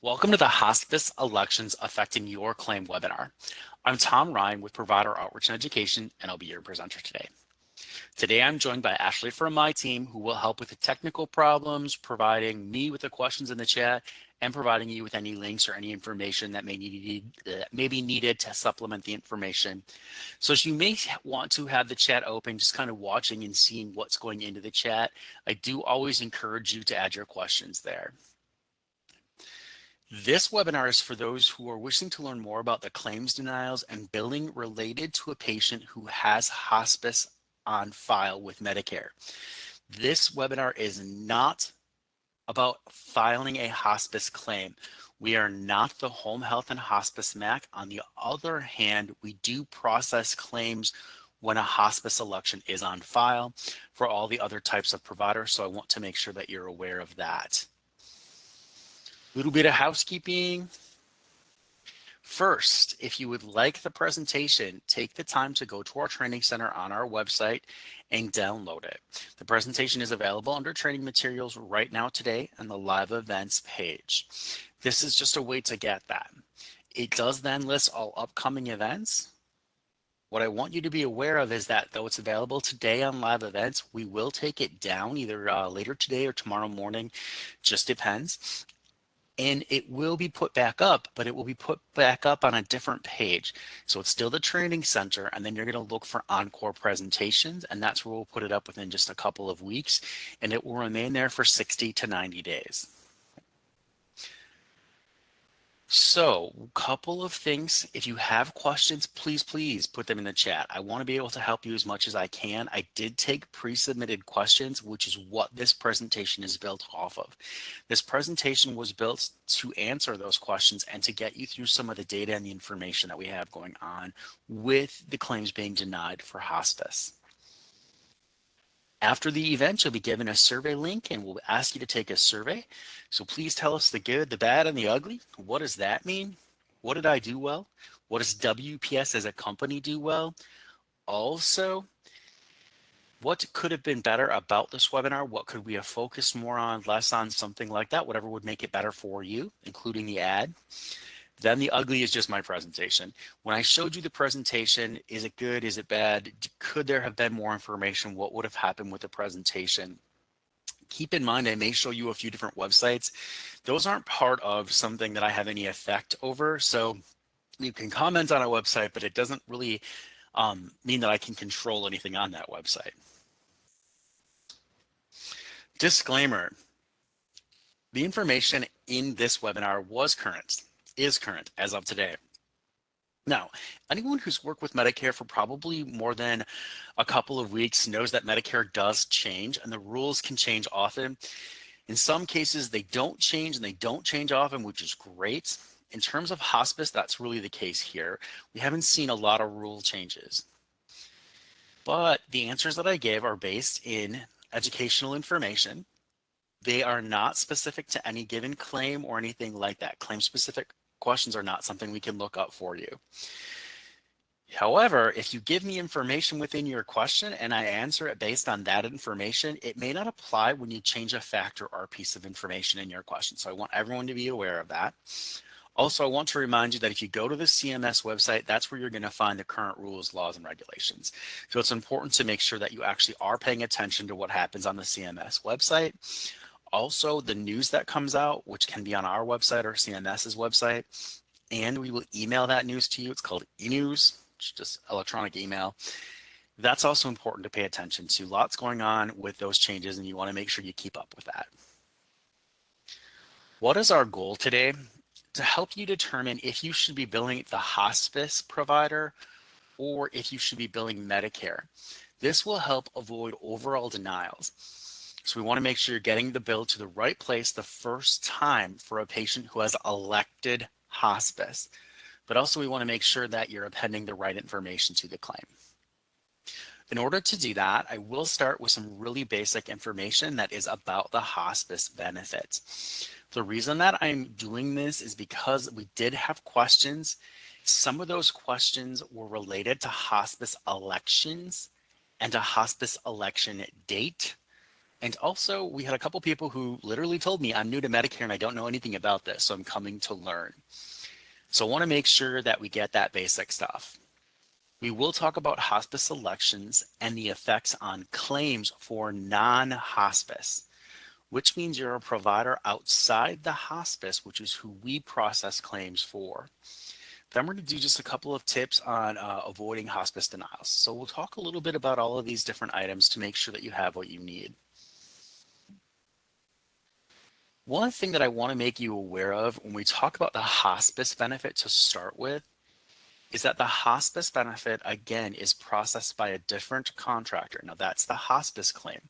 Welcome to the Hospice Elections Affecting Your Claim webinar. I'm Tom Ryan with Provider Outreach and Education, and I'll be your presenter today. Today, I'm joined by Ashley from my team, who will help with the technical problems, providing me with the questions in the chat, and providing you with any links or any information that may be needed to supplement the information. So as you may want to have the chat open, just kind of watching and seeing what's going into the chat, I do always encourage you to add your questions there. This webinar is for those who are wishing to learn more about the claims denials and billing related to a patient who has hospice on file with Medicare. This webinar is not about filing a hospice claim. We are not the Home Health and Hospice MAC. On the other hand, we do process claims when a hospice election is on file for all the other types of providers. So I want to make sure that you're aware of that. Little bit of housekeeping. First, if you would like the presentation, take the time to go to our training center on our website and download it. The presentation is available under training materials right now today on the live events page. This is just a way to get that. It does then list all upcoming events. What I want you to be aware of is that though it's available today on live events, we will take it down either later today or tomorrow morning, just depends. And it will be put back up, but it will be put back up on a different page. So it's still the training center, and then you're going to look for encore presentations, and that's where we'll put it up within just a couple of weeks, and it will remain there for 60 to 90 days. So a couple of things. If you have questions, please put them in the chat. I want to be able to help you as much as I can. I did take pre-submitted questions, which is what this presentation is built off of. This presentation was built to answer those questions and to get you through some of the data and the information that we have going on with the claims being denied for hospice. After the event, you'll be given a survey link and we'll ask you to take a survey. So please tell us the good, the bad, and the ugly. What does that mean? What did I do well? What does WPS as a company do well? Also, what could have been better about this webinar? What could we have focused more on, less on, something like that? Whatever would make it better for you, including the ad. Then the ugly is just my presentation. When I showed you the presentation, is it good? Is it bad? Could there have been more information? What would have happened with the presentation? Keep in mind, I may show you a few different websites. Those aren't part of something that I have any effect over. So you can comment on a website, but it doesn't really mean that I can control anything on that website. Disclaimer, the information in this webinar is current as of today. Now, anyone who's worked with Medicare for probably more than a couple of weeks knows that Medicare does change and the rules can change often. In some cases, they don't change and they don't change often, which is great. In terms of hospice, that's really the case here. We haven't seen a lot of rule changes. But the answers that I gave are based in educational information. They are not specific to any given claim or anything like that. Claim-specific questions are not something we can look up for you. However, if you give me information within your question and I answer it based on that information, it may not apply when you change a factor or a piece of information in your question. So I want everyone to be aware of that. Also, I want to remind you that if you go to the CMS website, that's where you're going to find the current rules, laws, and regulations. So it's important to make sure that you actually are paying attention to what happens on the CMS website. Also, the news that comes out, which can be on our website or CMS's website, and we will email that news to you. It's called e-news, just electronic email. That's also important to pay attention to. Lots going on with those changes, and you want to make sure you keep up with that. What is our goal today? To help you determine if you should be billing the hospice provider or if you should be billing Medicare. This will help avoid overall denials. So we want to make sure you're getting the bill to the right place the first time for a patient who has elected hospice. But also we want to make sure that you're appending the right information to the claim. In order to do that, I will start with some really basic information that is about the hospice benefits. The reason that I'm doing this is because we did have questions. Some of those questions were related to hospice elections and a hospice election date. And also, we had a couple people who literally told me, I'm new to Medicare and I don't know anything about this, so I'm coming to learn. So I want to make sure that we get that basic stuff. We will talk about hospice elections and the effects on claims for non-hospice, which means you're a provider outside the hospice, which is who we process claims for. Then we're going to do just a couple of tips on avoiding hospice denials. So we'll talk a little bit about all of these different items to make sure that you have what you need. One thing that I want to make you aware of when we talk about the hospice benefit to start with is that the hospice benefit, again, is processed by a different contractor. Now, that's the hospice claim,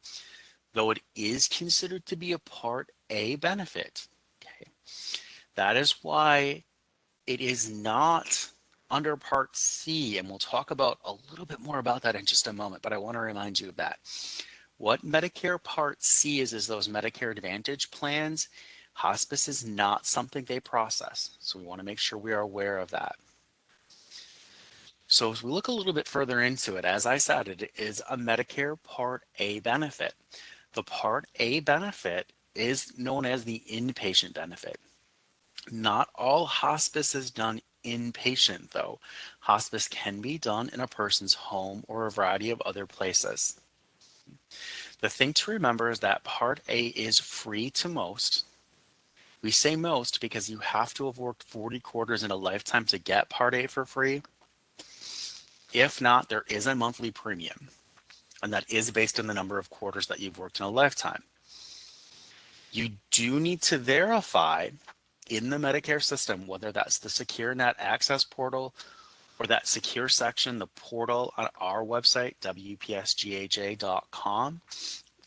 though it is considered to be a Part A benefit. Okay. That is why it is not under Part C, and we'll talk about a little bit more about that in just a moment, but I want to remind you of that. What Medicare Part C is those Medicare Advantage plans. Hospice is not something they process, so we want to make sure we are aware of that. So as we look a little bit further into it, as I said, it is a Medicare Part A benefit. The Part A benefit is known as the inpatient benefit. Not all hospice is done inpatient, though. Hospice can be done in a person's home or a variety of other places. The thing to remember is that Part A is free to most. We say most because you have to have worked 40 quarters in a lifetime to get Part A for free. If not, there is a monthly premium, and that is based on the number of quarters that you've worked in a lifetime. You do need to verify in the Medicare system, whether that's the Secure Net Access portal or that secure section, the portal on our website, wpsgaj.com,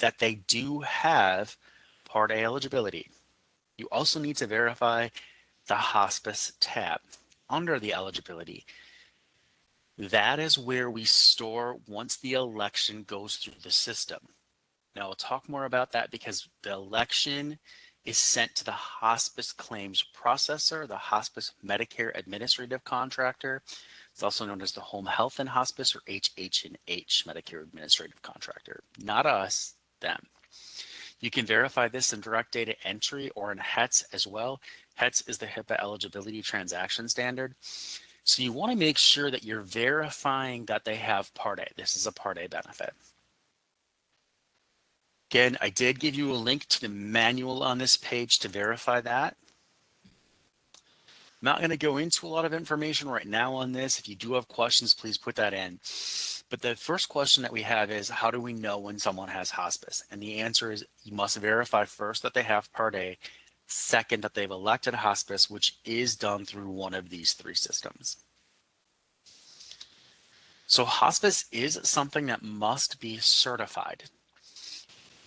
that they do have Part A eligibility. You also need to verify the hospice tab under the eligibility. That is where we store once the election goes through the system. Now, I'll talk more about that because the election is sent to the hospice claims processor, the hospice Medicare administrative contractor. It's also known as the home health and hospice, or HH&H, Medicare administrative contractor. Not us, them. You can verify this in direct data entry or in HETS as well. HETS is the HIPAA eligibility transaction standard. So you want to make sure that you're verifying that they have Part A. This is a Part A benefit. Again, I did give you a link to the manual on this page to verify that. I'm not going to go into a lot of information right now on this. If you do have questions, please put that in. But the first question that we have is, how do we know when someone has hospice? And the answer is, you must verify first that they have Part A, second that they've elected hospice, which is done through one of these three systems. So hospice is something that must be certified.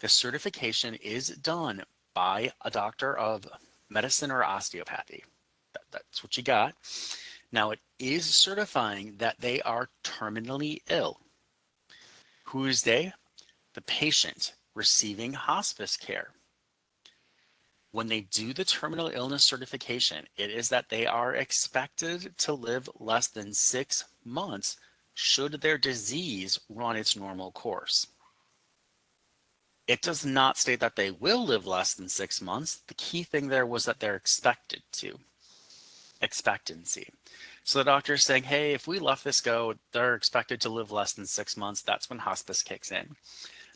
The certification is done by a doctor of medicine or osteopathy. That's what you got. Now, it is certifying that they are terminally ill. Who is they? The patient receiving hospice care. When they do the terminal illness certification, it is that they are expected to live less than 6 months should their disease run its normal course. It does not state that they will live less than 6 months. The key thing there was that they're expected to. Expectancy. So the doctor is saying, hey, if we let this go, they're expected to live less than 6 months. That's when hospice kicks in.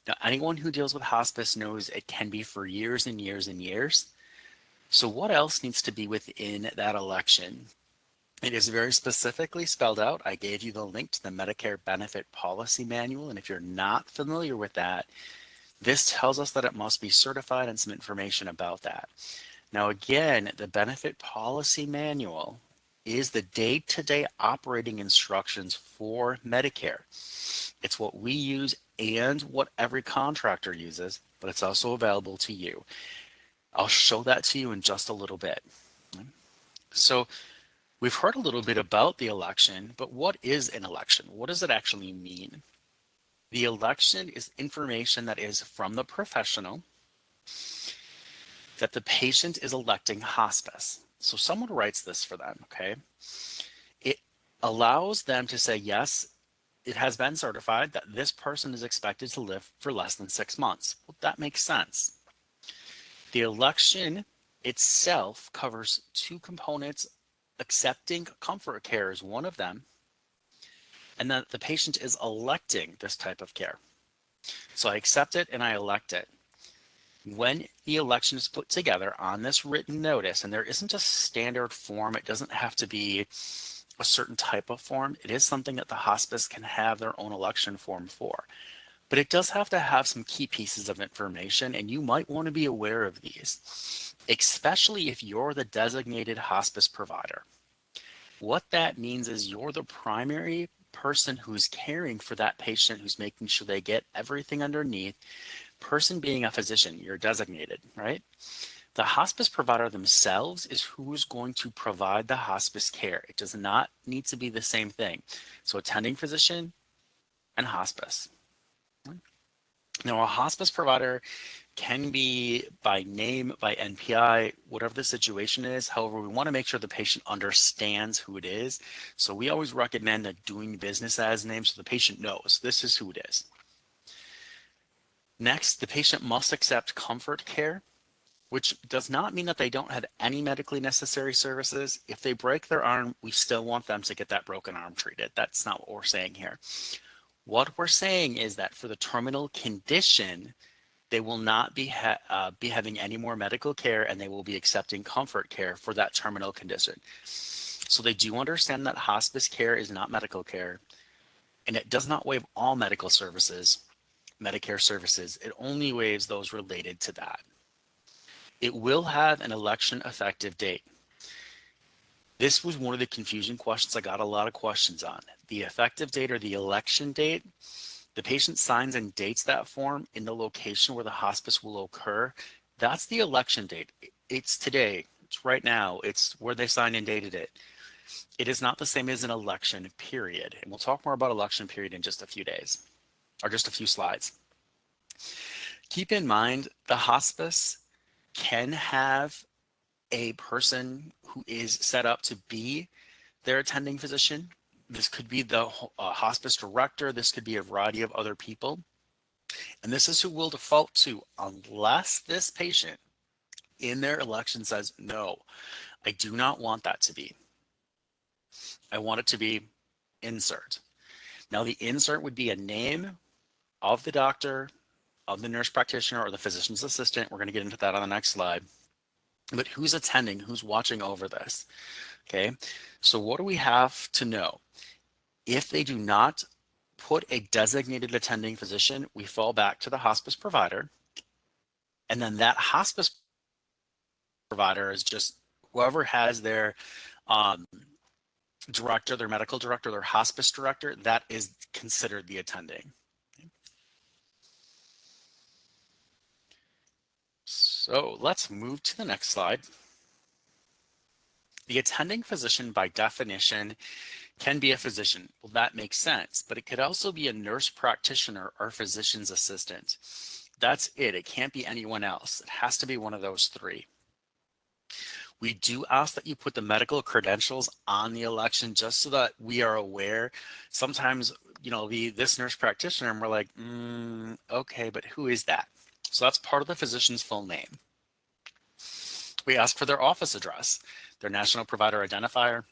Now, anyone who deals with hospice knows it can be for years and years and years. So what else needs to be within that election? It is very specifically spelled out. I gave you the link to the Medicare Benefit Policy Manual, and if you're not familiar with that, this tells us that it must be certified and some information about that. Now, again, the Benefit Policy Manual is the day-to-day operating instructions for Medicare. It's what we use and what every contractor uses, but it's also available to you. I'll show that to you in just a little bit. So we've heard a little bit about the election, but what is an election? What does it actually mean? The election is information that is from the professional that the patient is electing hospice. So someone writes this for them, okay? It allows them to say, yes, it has been certified that this person is expected to live for less than 6 months. Well, that makes sense. The election itself covers two components. Accepting comfort care is one of them, and that the patient is electing this type of care. So I accept it and I elect it. When the election is put together on this written notice, and there isn't a standard form, it doesn't have to be a certain type of form. It is something that the hospice can have their own election form for. But it does have to have some key pieces of information, and you might want to be aware of these, especially if you're the designated hospice provider. What that means is you're the primary person who's caring for that patient, who's making sure they get everything underneath. Person being a physician, you're designated, right? The hospice provider themselves is who's going to provide the hospice care. It does not need to be the same thing. So attending physician and hospice. Now, a hospice provider can be by name, by NPI, whatever the situation is. However, we want to make sure the patient understands who it is. So we always recommend a doing business as name so the patient knows this is who it is. Next, the patient must accept comfort care, which does not mean that they don't have any medically necessary services. If they break their arm, we still want them to get that broken arm treated. That's not what we're saying here. What we're saying is that for the terminal condition, they will not be having any more medical care, and they will be accepting comfort care for that terminal condition. So they do understand that hospice care is not medical care, and it does not waive all medical services, Medicare services. It only waives those related to that. It will have an election effective date. This was one of the confusion questions I got a lot of questions on. The effective date or the election date, the patient signs and dates that form in the location where the hospice will occur. That's the election date. It's today, it's right now, it's where they signed and dated it. It is not the same as an election period. And we'll talk more about election period in just a few days, or just a few slides. Keep in mind, the hospice can have a person who is set up to be their attending physician. This could be the hospice director. This could be a variety of other people. And this is who we'll default to unless this patient in their election says, no, I do not want that to be. I want it to be insert. Now the insert would be a name of the doctor, of the nurse practitioner, or the physician's assistant. We're going to get into that on the next slide. But who's attending, who's watching over this? Okay, so what do we have to know? If they do not put a designated attending physician, we fall back to the hospice provider. And then that hospice provider is just whoever has their director, their medical director, their hospice director, that is considered the attending. So let's move to the next slide. The attending physician by definition can be a physician. Well, that makes sense, but it could also be a nurse practitioner or physician's assistant. That's it. It can't be anyone else. It has to be one of those three. We do ask that you put the medical credentials on the election just so that we are aware. Sometimes, you know, this nurse practitioner, and we're like, okay, but who is that? So that's part of the physician's full name. We ask for their office address, their national provider identifier,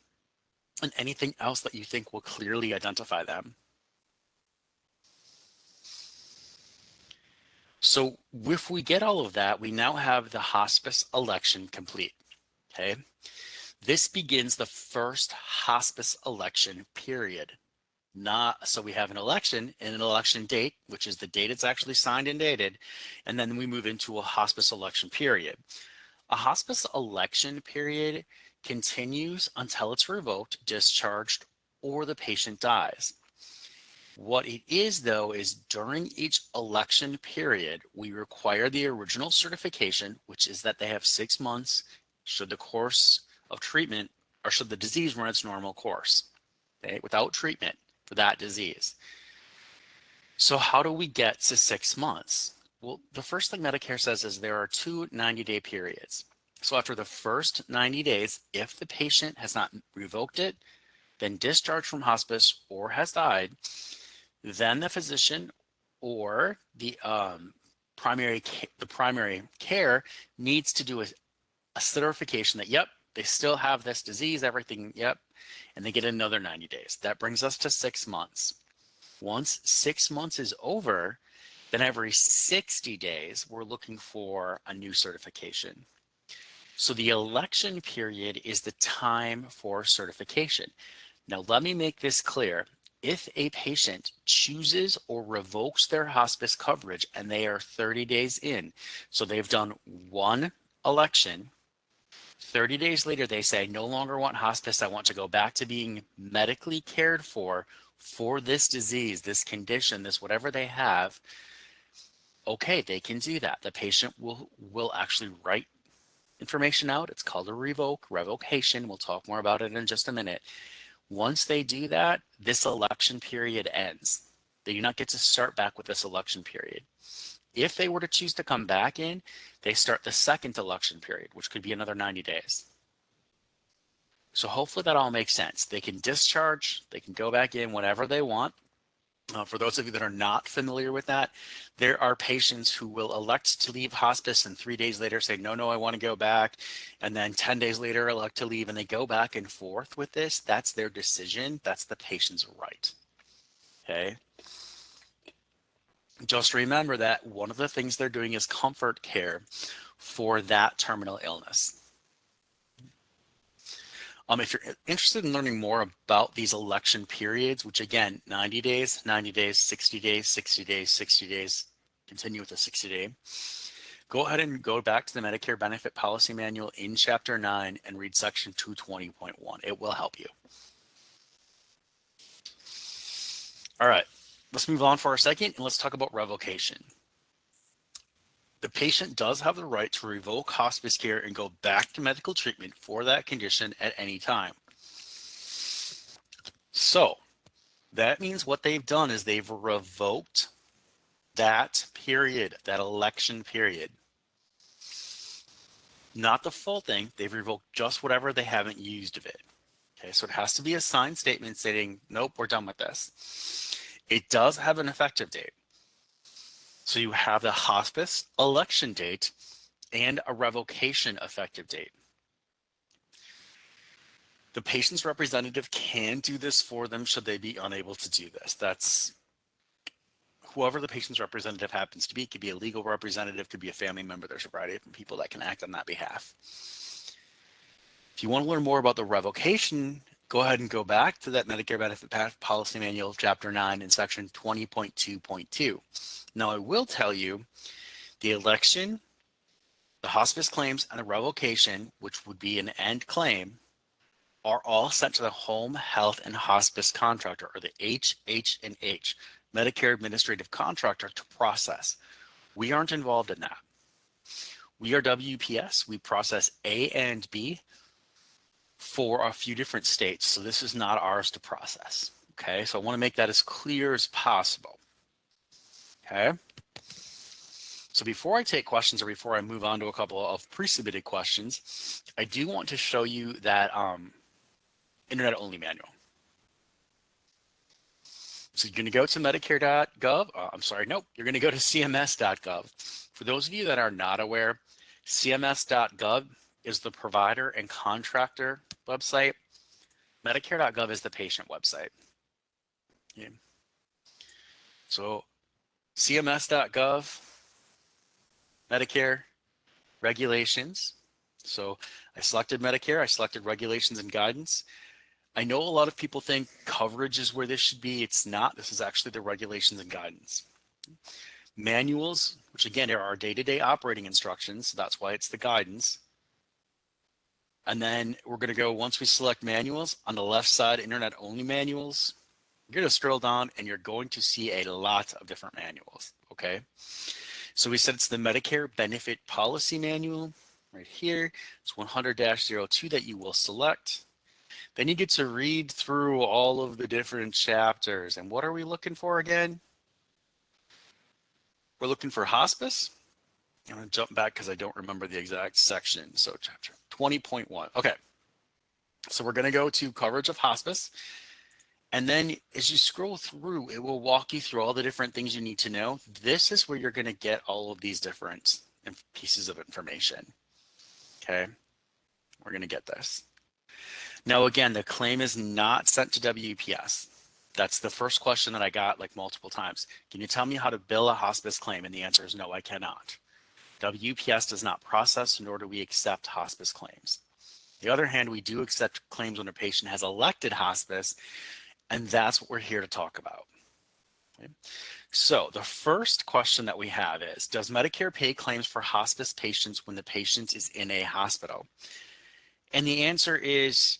and anything else that you think will clearly identify them. So if we get all of that, we now have the hospice election complete. Okay, this begins the first hospice election period. So we have an election and an election date, which is the date it's actually signed and dated, and then we move into a hospice election period. A hospice election period continues until it's revoked, discharged, or the patient dies. What it is, though, is during each election period, we require the original certification, which is that they have 6 months should the course of treatment, or should the disease run its normal course, okay, without treatment for that disease. So how do we get to 6 months? Well, the first thing Medicare says is there are two 90-day periods. So after the first 90 days, if the patient has not revoked it, been discharged from hospice, or has died, Then the physician or the primary care needs to do a certification that, yep, they still have this disease, everything, yep, and they get another 90 days. That brings us to 6 months. Once 6 months is over, then every 60 days, we're looking for a new certification. So the election period is the time for certification. Now, let me make this clear. If a patient chooses or revokes their hospice coverage and they are 30 days in, so they've done one election, 30 days later, they say, no longer want hospice. I want to go back to being medically cared for this disease, this condition, this whatever they have. Okay, they can do that. The patient will actually write information out. It's called a revocation. We'll talk more about it in just a minute. Once they do that, this election period ends. They do not get to start back with this election period. If they were to choose to come back in, they start the second election period, which could be another 90 days. So hopefully that all makes sense. They can discharge, they can go back in whenever they want. For those of you that are not familiar with that, there are patients who will elect to leave hospice and 3 days later say, no, I want to go back. And then 10 days later elect to leave, and they go back and forth with this. That's their decision. That's the patient's right. Okay. Just remember that one of the things they're doing is comfort care for that terminal illness. If you're interested in learning more about these election periods, which again, 90 days, 90 days, 60 days, 60 days, 60 days, continue with the 60-day, go ahead and go back to the Medicare Benefit Policy Manual in Chapter 9 and read Section 220.1. It will help you. All right, let's move on for a second and let's talk about revocation. The patient does have the right to revoke hospice care and go back to medical treatment for that condition at any time. So that means what they've done is they've revoked that period, that election period. Not the full thing, they've revoked just whatever they haven't used of it. Okay, so it has to be a signed statement stating, nope, we're done with this. It does have an effective date. So you have the hospice election date and a revocation effective date. The patient's representative can do this for them should they be unable to do this. That's whoever the patient's representative happens to be. It could be a legal representative, could be a family member. There's a variety of people that can act on that behalf. If you want to learn more about the revocation, go ahead and go back to that Medicare Benefit Policy Manual, Chapter 9 in Section 20.2.2. Now, I will tell you the election, the hospice claims, and the revocation, which would be an end claim, are all sent to the Home Health and Hospice Contractor, or the HH&H, Medicare Administrative Contractor, to process. We aren't involved in that. We are WPS. We process A and B for a few different states. So this is not ours to process. Okay, so I want to make that as clear as possible. Okay. So before I take questions or before I move on to a couple of pre-submitted questions, I do want to show you that internet-only manual. So you're going to go to Medicare.gov. You're going to go to CMS.gov. For those of you that are not aware, CMS.gov is the provider and contractor website. Medicare.gov is the patient website. Okay. So CMS.gov, Medicare, regulations. So I selected Medicare, I selected regulations and guidance. I know a lot of people think coverage is where this should be. It's not. This is actually the regulations and guidance. Manuals, which again are our day-to-day operating instructions. So that's why it's the guidance. And then we're going to go, once we select manuals, on the left side, internet-only manuals, you're going to scroll down and you're going to see a lot of different manuals. Okay. So we said it's the Medicare Benefit Policy Manual right here. It's 100-02 that you will select. Then you get to read through all of the different chapters. And what are we looking for again? We're looking for hospice. I'm going to jump back because I don't remember the exact section. So chapter 20.1. Okay. So we're going to go to coverage of hospice. And then as you scroll through, it will walk you through all the different things you need to know. This is where you're going to get all of these different pieces of information. Okay, we're going to get this. Now, again, the claim is not sent to WPS. That's the first question that I got like multiple times. Can you tell me how to bill a hospice claim? And the answer is no, I cannot. WPS does not process, nor do we accept hospice claims. On the other hand, we do accept claims when a patient has elected hospice, and that's what we're here to talk about. Okay. So the first question that we have is, does Medicare pay claims for hospice patients when the patient is in a hospital? And the answer is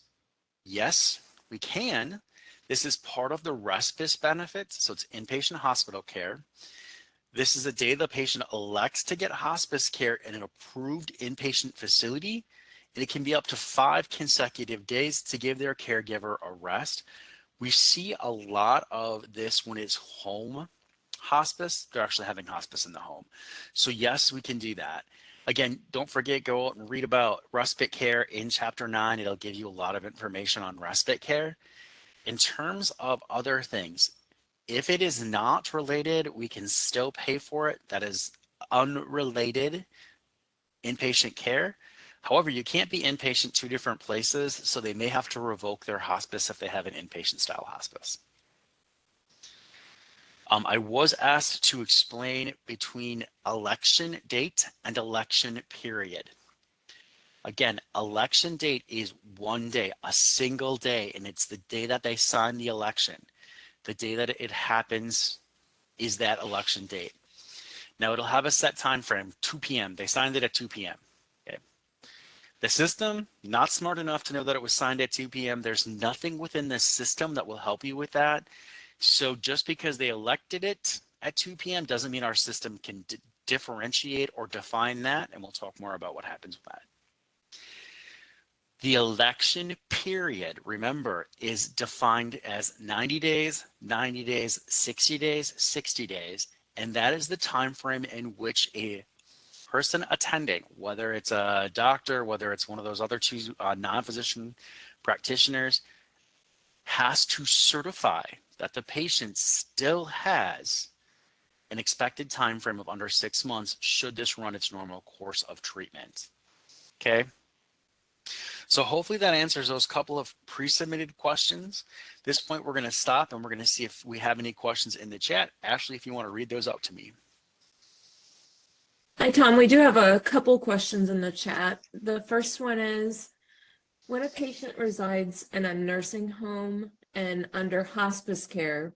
yes, we can. This is part of the respite benefits, so it's inpatient hospital care. This is the day the patient elects to get hospice care in an approved inpatient facility, and it can be up to 5 consecutive days to give their caregiver a rest. We see a lot of this when it's home hospice. They're actually having hospice in the home. So yes, we can do that. Again, don't forget, go out and read about respite care in chapter 9. It'll give you a lot of information on respite care. In terms of other things, if it is not related, we can still pay for it. That is unrelated inpatient care. However, you can't be inpatient 2 different places, so they may have to revoke their hospice if they have an inpatient style hospice. I was asked to explain between election date and election period. Again, election date is one day, a single day, and it's the day that they sign the election. The day that it happens is that election date. Now it'll have a set time frame, 2 p.m. They signed it at 2 p.m. Okay. The system, not smart enough to know that it was signed at 2 p.m. There's nothing within the system that will help you with that. So just because they elected it at 2 p.m. doesn't mean our system can differentiate or define that, and we'll talk more about what happens with that. The election period, remember, is defined as 90 days, 90 days, 60 days, 60 days, and that is the time frame in which a person attending, whether it's a doctor, whether it's one of those other 2 non-physician practitioners, has to certify that the patient still has an expected time frame of under 6 months should this run its normal course of treatment. Okay. So hopefully that answers those couple of pre-submitted questions. At this point, we're going to stop and we're going to see if we have any questions in the chat. Ashley, if you want to read those out to me. Hi, Tom. We do have a couple questions in the chat. The first one is, when a patient resides in a nursing home and under hospice care,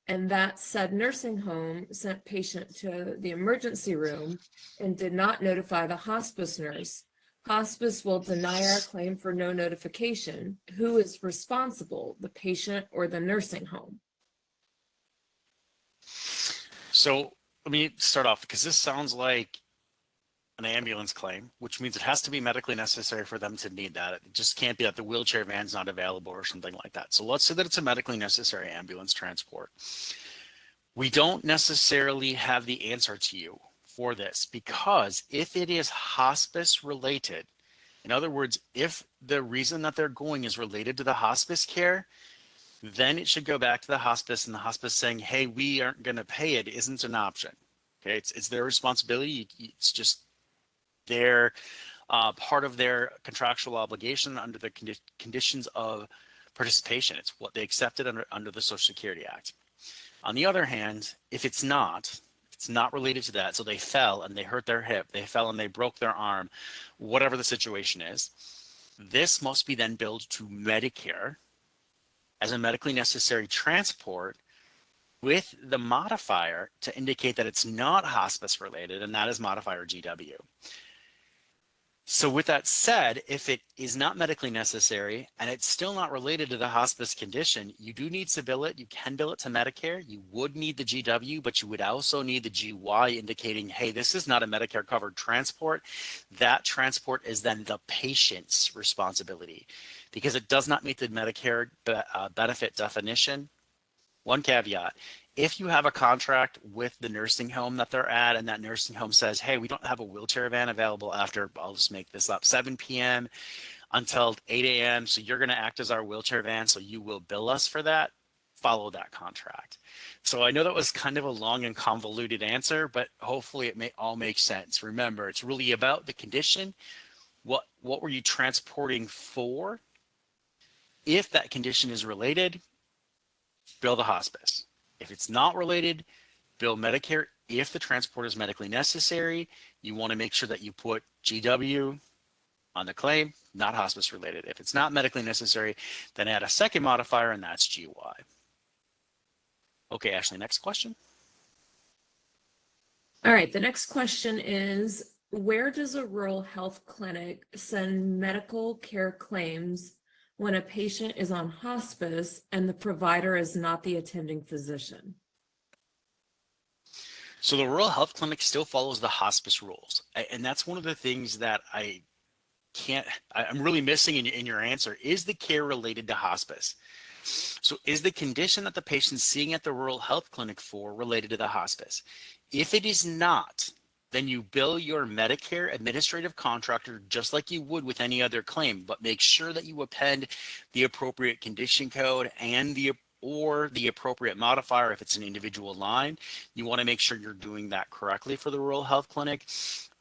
and that said nursing home sent patient to the emergency room and did not notify the hospice nurse, hospice will deny our claim for no notification. Who is responsible, the patient or the nursing home? So let me start off, because this sounds like an ambulance claim, which means it has to be medically necessary for them to need that. It just can't be that the wheelchair van's not available or something like that. So let's say that it's a medically necessary ambulance transport. We don't necessarily have the answer to you for this, because if it is hospice related, in other words, if the reason that they're going is related to the hospice care, then it should go back to the hospice, and the hospice saying, hey, we aren't going to pay it isn't an option. Okay, it's their responsibility. It's just their part of their contractual obligation under the conditions of participation. It's what they accepted under the Social Security Act. On the other hand, if it's not related to that, so they fell and they hurt their hip, they fell and they broke their arm, whatever the situation is, this must be then billed to Medicare as a medically necessary transport with the modifier to indicate that it's not hospice related, and that is modifier GW. So with that said, if it is not medically necessary and it's still not related to the hospice condition, you do need to bill it. You can bill it to Medicare. You would need the GW, but you would also need the GY indicating, hey, this is not a Medicare covered transport. That transport is then the patient's responsibility because it does not meet the Medicare benefit definition. One caveat, if you have a contract with the nursing home that they're at and that nursing home says, hey, we don't have a wheelchair van available after, I'll just make this up, 7 p.m. until 8 a.m. So you're going to act as our wheelchair van. So you will bill us for that. follow that contract. So I know that was kind of a long and convoluted answer, but hopefully it may all make sense. Remember, it's really about the condition. What were you transporting for? If that condition is related, bill the hospice. If it's not related, bill Medicare. If the transport is medically necessary, you want to make sure that you put GW on the claim, not hospice related. If it's not medically necessary, then add a second modifier, and that's GY. Okay, Ashley, next question. All right, the next question is, where does a rural health clinic send medical care claims when a patient is on hospice and the provider is not the attending physician? So the rural health clinic still follows the hospice rules. And that's one of the things that I'm really missing in your answer. Is the care related to hospice? So is the condition that the patient's seeing at the rural health clinic for related to the hospice? If it is not, then you bill your Medicare administrative contractor just like you would with any other claim, but make sure that you append the appropriate condition code and the appropriate modifier if it's an individual line. You want to make sure you're doing that correctly for the rural health clinic.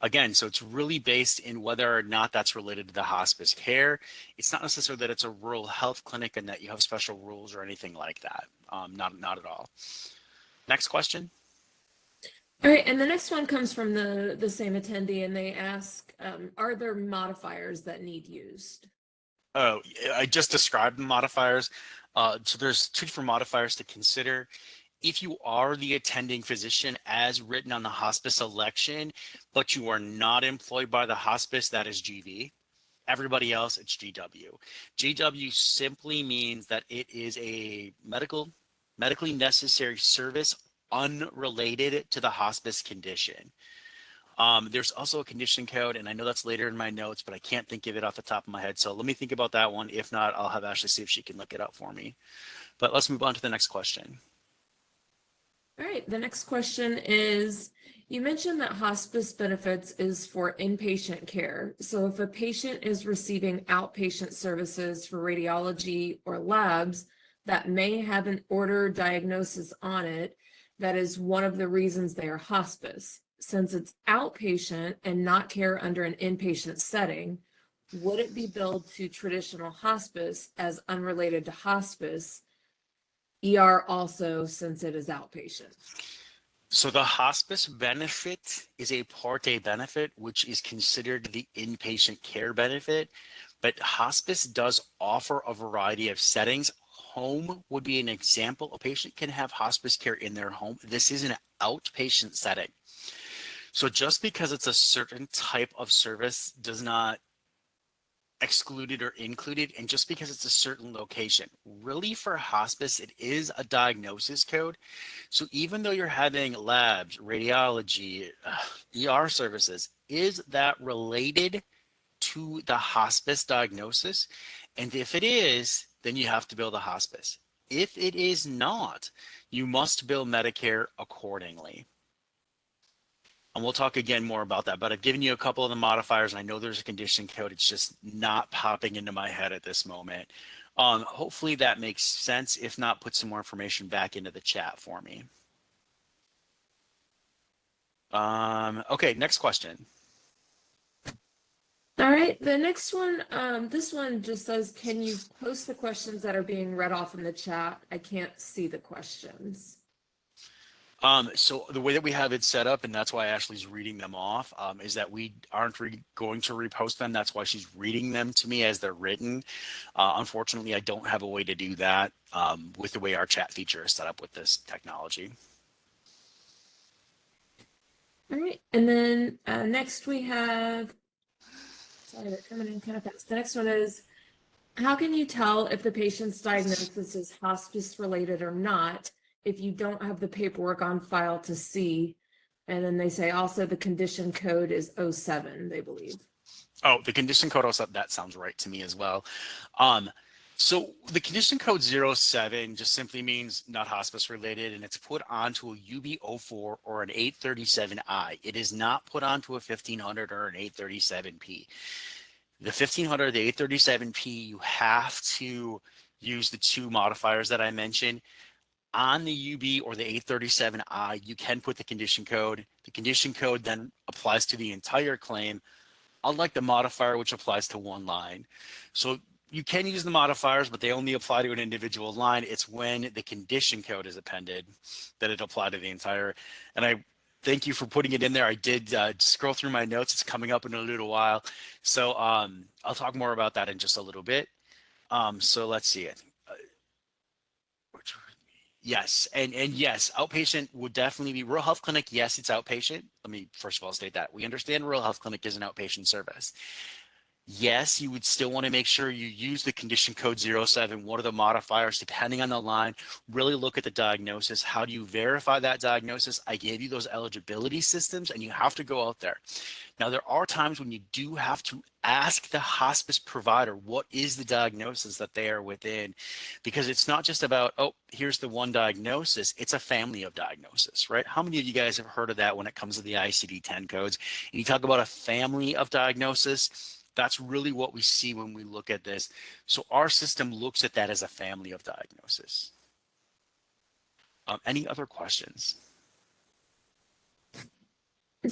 Again, so it's really based in whether or not that's related to the hospice care. It's not necessarily that it's a rural health clinic and that you have special rules or anything like that. Not at all. Next question. All right, and the next one comes from the same attendee, and they ask, are there modifiers that need used? Oh, I just described the modifiers. So there's two different modifiers to consider. If you are the attending physician as written on the hospice election, but you are not employed by the hospice, that is GV. Everybody else, it's GW. GW simply means that it is a medically necessary service unrelated to the hospice condition. There's also a condition code, and I know that's later in my notes, but I can't think of it off the top of my head. So let me think about that one. If not, I'll have Ashley see if she can look it up for me. But let's move on to the next question. All right, the next question is, you mentioned that hospice benefits is for inpatient care. So if a patient is receiving outpatient services for radiology or labs that may have an order diagnosis on it, that is one of the reasons they are hospice. Since it's outpatient and not care under an inpatient setting, would it be billed to traditional hospice as unrelated to hospice? ER also, since it is outpatient. So the hospice benefit is a Part A benefit, which is considered the inpatient care benefit, but hospice does offer a variety of settings. Home would be an example. A patient can have hospice care in their home. This is an outpatient setting. So just because it's a certain type of service does not excluded or included, and just because it's a certain location. Really, for hospice, it is a diagnosis code. So even though you're having labs, radiology, ER services, is that related to the hospice diagnosis? And if it is, then you have to bill the hospice. If it is not, you must bill Medicare accordingly. And we'll talk again more about that, but I've given you a couple of the modifiers, and I know there's a condition code. It's just not popping into my head at this moment. Hopefully that makes sense. If not, put some more information back into the chat for me. Okay, next question. All right, the next one, this one just says, can you post the questions that are being read off in the chat? I can't see the questions. So the way that we have it set up, and that's why Ashley's reading them off, is that we aren't going to repost them. That's why she's reading them to me as they're written. Unfortunately, I don't have a way to do that with the way our chat feature is set up with this technology. All right, and then next we have, sorry, they're coming in kind of fast. The next one is, how can you tell if the patient's diagnosis is hospice related or not if you don't have the paperwork on file to see? And then they say also the condition code is 07, they believe. Oh, the condition code also, that sounds right to me as well. So the condition code 07 just simply means not hospice related, and it's put onto a UB04 or an 837I. It is not put onto a 1500 or an 837P. The 1500, the 837P, you have to use the two modifiers that I mentioned. On the UB or the 837I, you can put the condition code. The condition code then applies to the entire claim, unlike the modifier, which applies to one line. So you can use the modifiers, but they only apply to an individual line. It's when the condition code is appended that it apply to the entire. And I thank you for putting it in there. I did scroll through my notes. It's coming up in a little while. So I'll talk more about that in just a little bit. So let's see it. Yes, and yes, outpatient would definitely be rural health clinic. Yes, it's outpatient. Let me first of all state that we understand rural health clinic is an outpatient service. Yes, you would still want to make sure you use the condition code 07. What are the modifiers depending on the line? Really look at the diagnosis. How do you verify that diagnosis? I gave you those eligibility systems, and you have to go out there. Now, there are times when you do have to ask the hospice provider what is the diagnosis that they are within, because it's not just about, oh, here's the one diagnosis. It's a family of diagnosis, right? How many of you guys have heard of that when it comes to the ICD-10 codes? And you talk about a family of diagnosis, that's really what we see when we look at this. So our system looks at that as a family of diagnosis. Any other questions?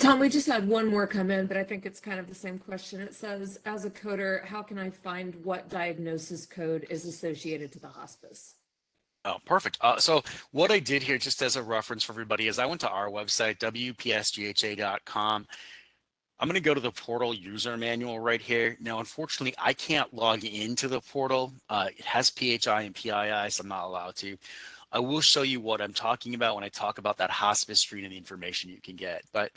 Tom, we just had one more come in, but I think it's kind of the same question. It says, as a coder, how can I find what diagnosis code is associated to the hospice? Oh, perfect. So what I did here, just as a reference for everybody, is I went to our website, wpsgha.com. I'm going to go to the portal user manual right here. Now, unfortunately, I can't log into the portal. It has PHI and PII, so I'm not allowed to. I will show you what I'm talking about when I talk about that hospice screen and the information you can get. But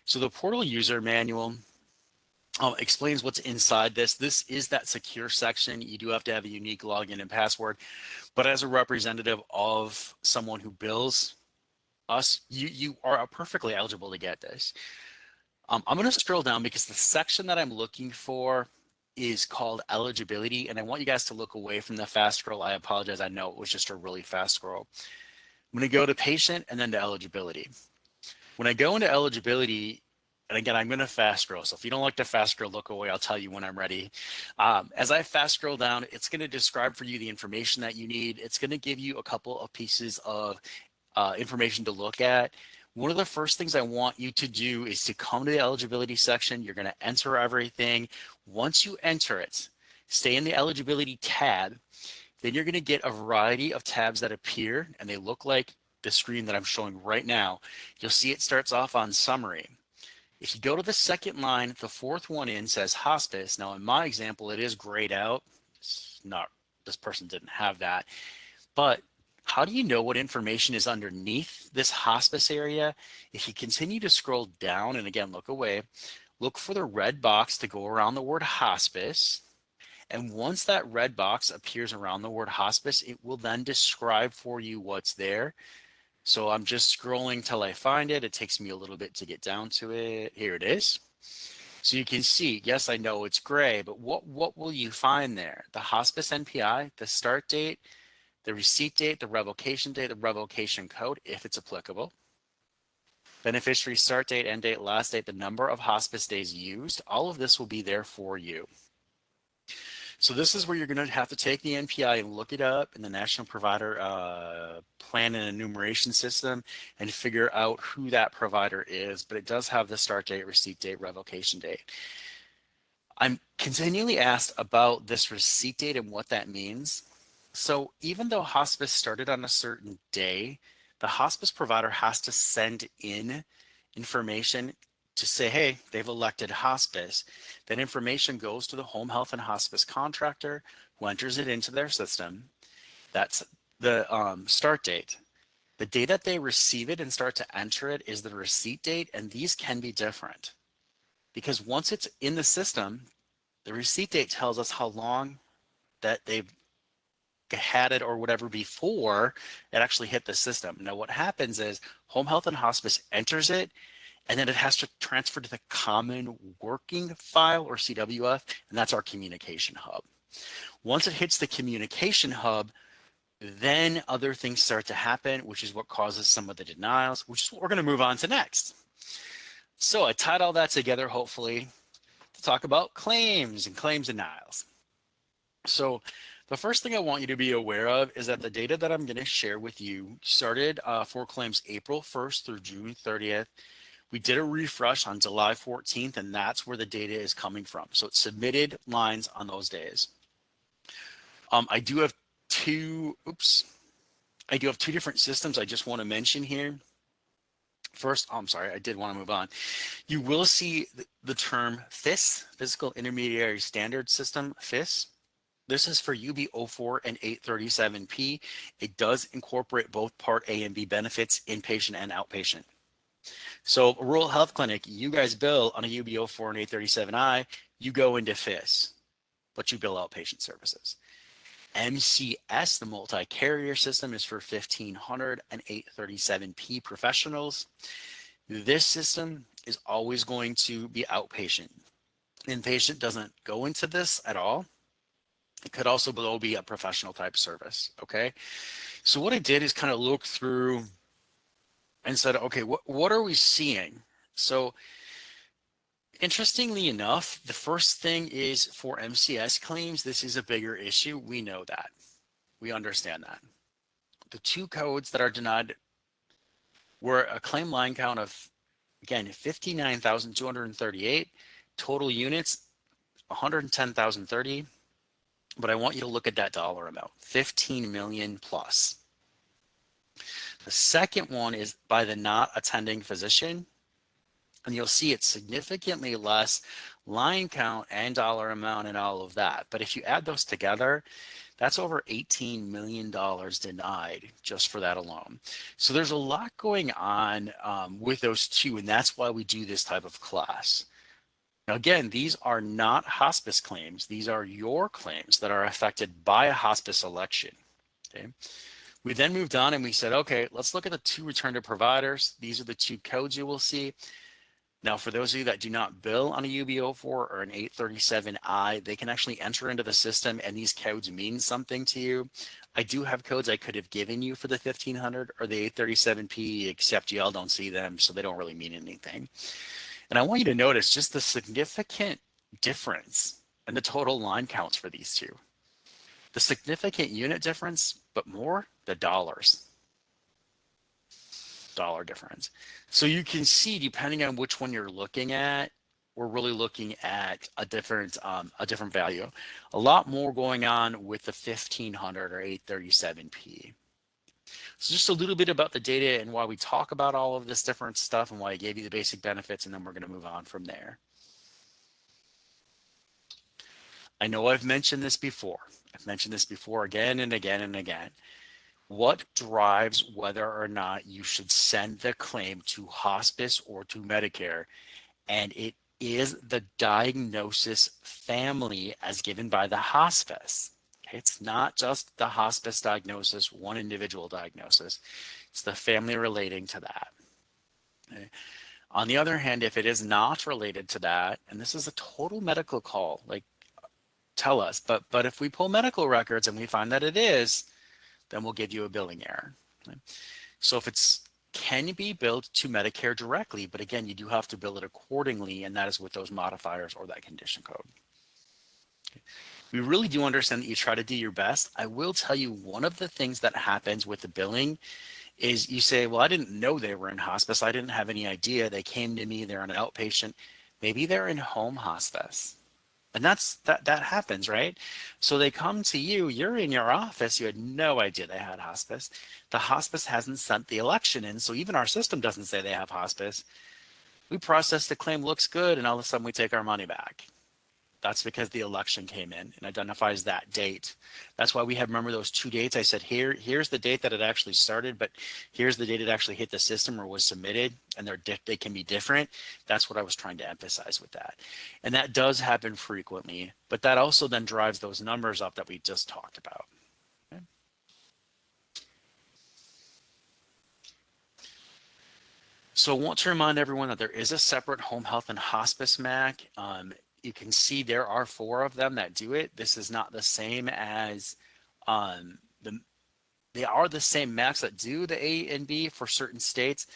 so the portal user manual explains what's inside this. This is that secure section. You do have to have a unique login and password. But as a representative of someone who bills us, you are perfectly eligible to get this. I'm going to scroll down because the section that I'm looking for is called eligibility. And I want you guys to look away from the fast scroll. I apologize. I know it was just a really fast scroll. I'm going to go to patient and then to eligibility. When I go into eligibility, and again, I'm going to fast scroll. So if you don't like to fast scroll, look away. I'll tell you when I'm ready. As I fast scroll down, it's going to describe for you the information that you need. It's going to give you a couple of pieces of information to look at. One of the first things I want you to do is to come to the eligibility section. You're going to enter everything. Once you enter it, stay in the eligibility tab. Then you're going to get a variety of tabs that appear, and they look like the screen that I'm showing right now. You'll see it starts off on summary. If you go to the second line, the fourth one in says hospice. Now, in my example, it is grayed out. It's not, this person didn't have that. But how do you know what information is underneath this hospice area? If you continue to scroll down, and again, look away, look for the red box to go around the word hospice. And once that red box appears around the word hospice, it will then describe for you what's there. So I'm just scrolling till I find it. It takes me a little bit to get down to it. Here it is. So you can see, yes, I know it's gray, but what will you find there? The hospice NPI, the start date, the receipt date, the revocation code, if it's applicable, beneficiary start date, end date, last date, the number of hospice days used. All of this will be there for you. So this is where you're going to have to take the NPI and look it up in the National Provider Plan and Enumeration System and figure out who that provider is. But it does have the start date, receipt date, revocation date. I'm continually asked about this receipt date and what that means. So even though hospice started on a certain day, the hospice provider has to send in information to say, hey, they've elected hospice. That information goes to the home health and hospice contractor who enters it into their system. That's the start date. The day that they receive it and start to enter it is the receipt date, and these can be different. Because once it's in the system, the receipt date tells us how long that they've had it or whatever before it actually hit the system. Now what happens is home health and hospice enters it, and then it has to transfer to the common working file or CWF, and that's our communication hub. Once it hits the communication hub, then other things start to happen, which is what causes some of the denials, which is what we're going to move on to next. So I tied all that together, hopefully, to talk about claims and claims denials. So The first thing I want you to be aware of is that the data that I'm going to share with you started for claims April 1st through June 30th. We did a refresh on July 14th, and that's where the data is coming from. So it's submitted lines on those days. I do have I do have two different systems I just want to mention here. First, I'm sorry, I did want to move on. You will see the term FIS, Physical Intermediary Standard System, FIS. This is for UB04 and 837P. It does incorporate both Part A and B benefits, inpatient and outpatient. So a rural health clinic, you guys bill on a UB04 and 837I, you go into FIS, but you bill outpatient services. MCS, the multi-carrier system, is for 1500 and 837P professionals. This system is always going to be outpatient. Inpatient doesn't go into this at all. It could also be a professional type service. Okay. So what I did is kind of look through and said, okay, what are we seeing? So interestingly enough, the first thing is for MCS claims, this is a bigger issue. We know that. We understand that. The two codes that are denied were a claim line count of, again, 59,238, total units, 110,030. But I want you to look at that dollar amount, 15 million plus. The second one is by the not attending physician, and you'll see it's significantly less line count and dollar amount and all of that. But if you add those together, that's over $18 million denied just for that alone. So there's a lot going on with those two, and that's why we do this type of class. Now, again, these are not hospice claims. These are your claims that are affected by a hospice election. Okay. We then moved on and we said, okay, let's look at the two return to providers. These are the two codes you will see. Now, for those of you that do not bill on a UB04 or an 837I, they can actually enter into the system and these codes mean something to you. I do have codes I could have given you for the 1500 or the 837P, except y'all don't see them, so they don't really mean anything. And I want you to notice just the significant difference in the total line counts for these two. The significant unit difference, but more the dollars. Dollar difference. So you can see, depending on which one you're looking at, we're really looking at a different value. A lot more going on with the 1500 or 837P. So just a little bit about the data and why we talk about all of this different stuff and why I gave you the basic benefits, and then we're going to move on from there. I know I've mentioned this before. I've mentioned this before again and again and again. What drives whether or not you should send the claim to hospice or to Medicare? And it is the diagnosis family as given by the hospice. It's not just the hospice diagnosis, one individual diagnosis. It's the family relating to that. Okay. On the other hand, if it is not related to that, and this is a total medical call, like tell us, but if we pull medical records and we find that it is, then we'll give you a billing error. Okay. So if it's can be billed to Medicare directly, but again, you do have to bill it accordingly, and that is with those modifiers or that condition code. Okay. We really do understand that you try to do your best. I will tell you one of the things that happens with the billing is you say, well, I didn't know they were in hospice. I didn't have any idea. They came to me, they're an outpatient. Maybe they're in home hospice. And that happens, right? So they come to you, you're in your office, you had no idea they had hospice. The hospice hasn't sent the election in, so even our system doesn't say they have hospice. We process the claim, looks good, and all of a sudden we take our money back. That's because the election came in and identifies that date. That's why we have, remember those two dates? I said, here's the date that it actually started, but here's the date it actually hit the system or was submitted, and they can be different. That's what I was trying to emphasize with that. And that does happen frequently, but that also then drives those numbers up that we just talked about. Okay. So I want to remind everyone that there is a separate home health and hospice MAC. You can see there are 4 of them that do it. This is not the same as they are the same MACs that do the A and B for certain states.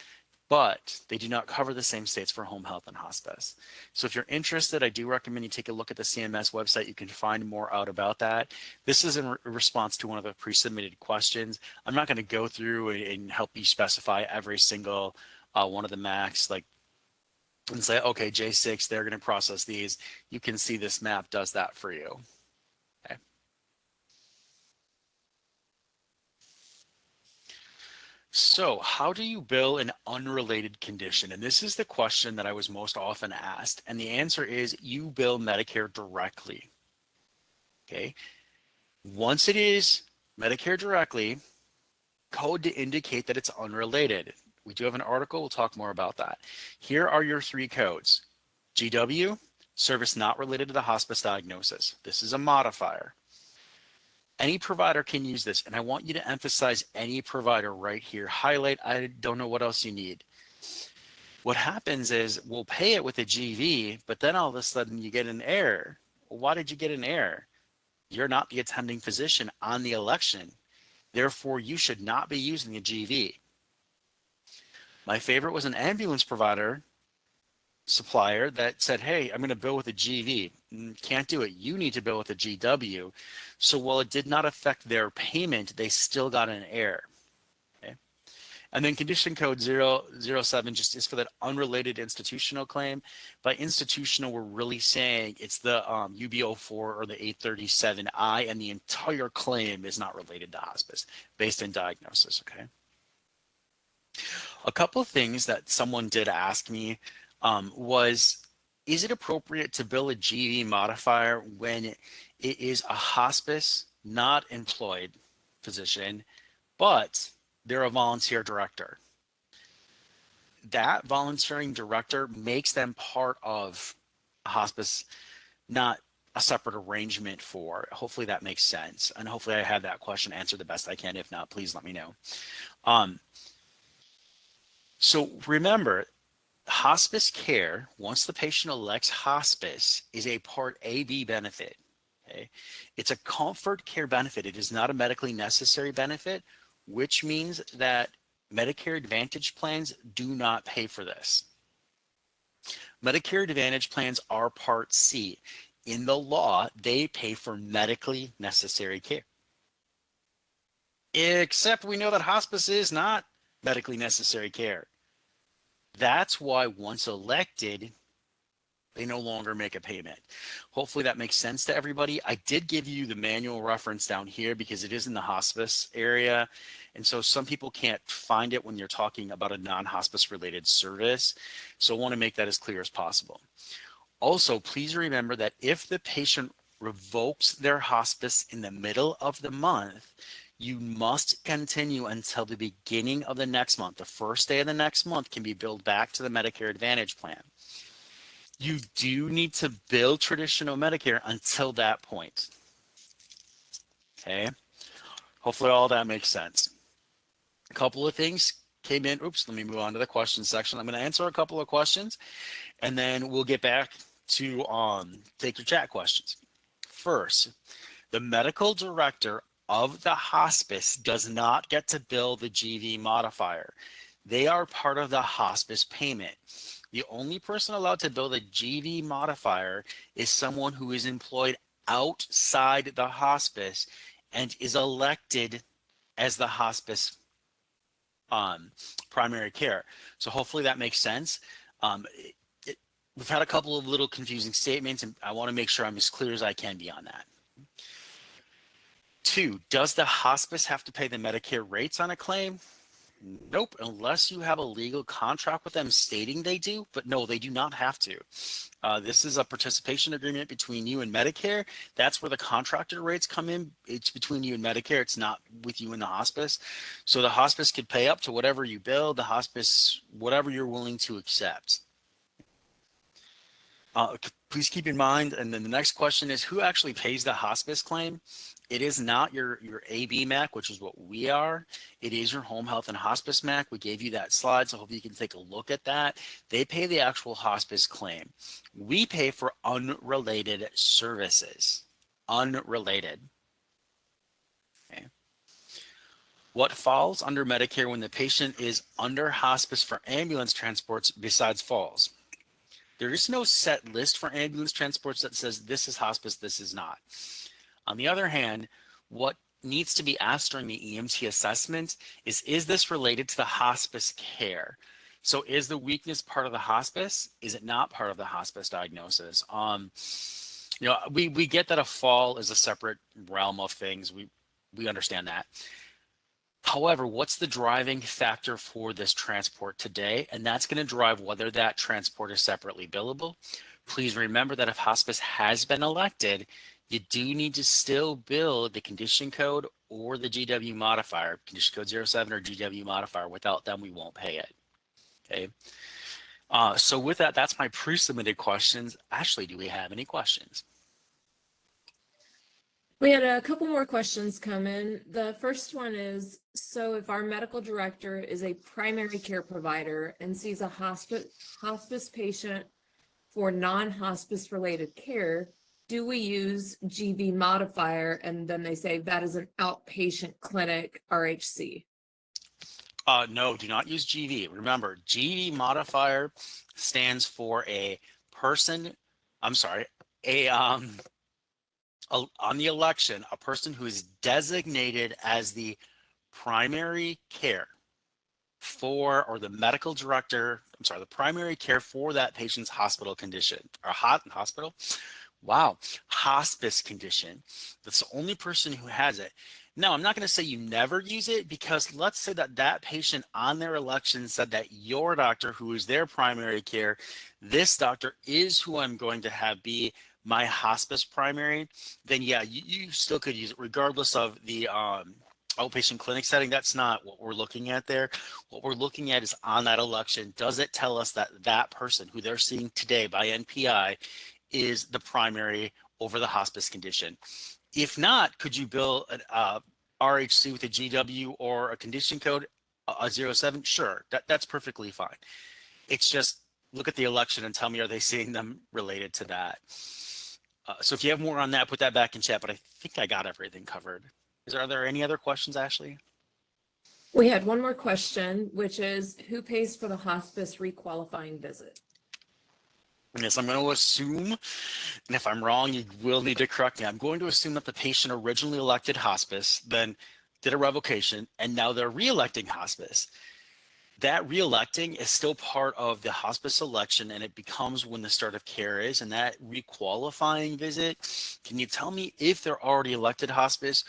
but they do not cover the same states for home health and hospice. So if you're interested, I do recommend you take a look at the CMS website. You can find more out about that. This is in response to one of the pre-submitted questions. I'm not going to go through and help you specify every single one of the MACs, like, and say, okay, J6, they're going to process these. You can see this map does that for you. Okay. So how do you bill an unrelated condition? And this is the question that I was most often asked. And the answer is you bill Medicare directly. Okay. Once it is Medicare directly, code to indicate that it's unrelated. We do have an article. We'll talk more about that. Here are your three codes. GW, service not related to the hospice diagnosis. This is a modifier. Any provider can use this, and I want you to emphasize any provider right here. Highlight, I don't know what else you need. What happens is we'll pay it with a GV, but then all of a sudden you get an error. Well, why did you get an error? You're not the attending physician on the election. Therefore, you should not be using a GV. My favorite was an ambulance provider supplier that said, hey, I'm going to bill with a GV. Can't do it. You need to bill with a GW. So while it did not affect their payment, they still got an error. Okay. And then condition code 007 just is for that unrelated institutional claim. By institutional, we're really saying it's the UB04 or the 837I, and the entire claim is not related to hospice based in diagnosis. Okay. A couple of things that someone did ask me was, is it appropriate to bill a GV modifier when it is a hospice not employed physician, but they're a volunteer director? That volunteering director makes them part of a hospice, not a separate arrangement for. Hopefully that makes sense. And hopefully I had that question answered the best I can. If not, please let me know. So remember, hospice care, once the patient elects hospice, is a Part AB benefit. Okay? It's a comfort care benefit. It is not a medically necessary benefit, which means that Medicare Advantage plans do not pay for this. Medicare Advantage plans are Part C. In the law, they pay for medically necessary care. Except we know that hospice is not medically necessary care. That's why once elected, they no longer make a payment. Hopefully that makes sense to everybody. I did give you the manual reference down here because it is in the hospice area. And so some people can't find it when you're talking about a non-hospice related service. So I want to make that as clear as possible. Also, please remember that if the patient revokes their hospice in the middle of the month, you must continue until the beginning of the next month. The first day of the next month can be billed back to the Medicare Advantage plan. You do need to bill traditional Medicare until that point. Okay. Hopefully all that makes sense. A couple of things came in. Oops, let me move on to the question section. I'm going to answer a couple of questions and then we'll get back to take your chat questions. First, the medical director of the hospice does not get to bill the GV modifier. They are part of the hospice payment. The only person allowed to bill the GV modifier is someone who is employed outside the hospice and is elected as the hospice primary care. So hopefully that makes sense. We've had a couple of little confusing statements, and I want to make sure I'm as clear as I can be on that. 2, does the hospice have to pay the Medicare rates on a claim? Nope, unless you have a legal contract with them stating they do, but no, they do not have to. This is a participation agreement between you and Medicare. That's where the contractor rates come in. It's between you and Medicare. It's not with you and the hospice. So the hospice could pay up to whatever you bill, the hospice, whatever you're willing to accept. Please keep in mind, and then the next question is, who actually pays the hospice claim? It is not your AB MAC, which is what we are. It is your home health and hospice MAC. We gave you that slide, so I hope you can take a look at that. They pay the actual hospice claim. We pay for unrelated services. Unrelated. Okay. What falls under Medicare when the patient is under hospice for ambulance transports besides falls? There is no set list for ambulance transports that says this is hospice, this is not. On the other hand, what needs to be asked during the EMT assessment is this related to the hospice care? So is the weakness part of the hospice? Is it not part of the hospice diagnosis? We get that a fall is a separate realm of things. We understand that. However, what's the driving factor for this transport today? And that's going to drive whether that transport is separately billable. Please remember that if hospice has been elected, you do need to still bill the condition code or the GW modifier, condition code 07 or GW modifier. Without them, we won't pay it. Okay. So with that, that's my pre-submitted questions. Ashley, do we have any questions? We had a couple more questions come in. The first one is, so if our medical director is a primary care provider and sees a hospice patient for non-hospice related care, do we use GV modifier? And then they say that is an outpatient clinic RHC. No, do not use GV. Remember, GV modifier stands for a person, I'm sorry, on the election, a person who is designated as the primary care for, or the medical director, I'm sorry, the primary care for that patient's hospital condition, or hospital, wow, hospice condition. That's the only person who has it. Now, I'm not going to say you never use it, because let's say that that patient on their election said that your doctor, who is their primary care, this doctor is who I'm going to have be my hospice primary, then yeah, you still could use it regardless of the outpatient clinic setting. That's not what we're looking at there. What we're looking at is on that election, does it tell us that that person who they're seeing today by NPI is the primary over the hospice condition? If not, could you bill an RHC with a GW or a condition code, a 07? Sure, that's perfectly fine. It's just look at the election and tell me, are they seeing them related to that? So if you have more on that, put that back in chat, but I think I got everything covered. Are there any other questions, Ashley? We had one more question, which is, who pays for the hospice requalifying visit? Yes, I'm going to assume, and if I'm wrong, you will need to correct me. I'm going to assume that the patient originally elected hospice, then did a revocation, and now they're re-electing hospice. That re-electing is still part of the hospice election, and it becomes when the start of care is. And that requalifying visit, can you tell me if they're already elected hospice,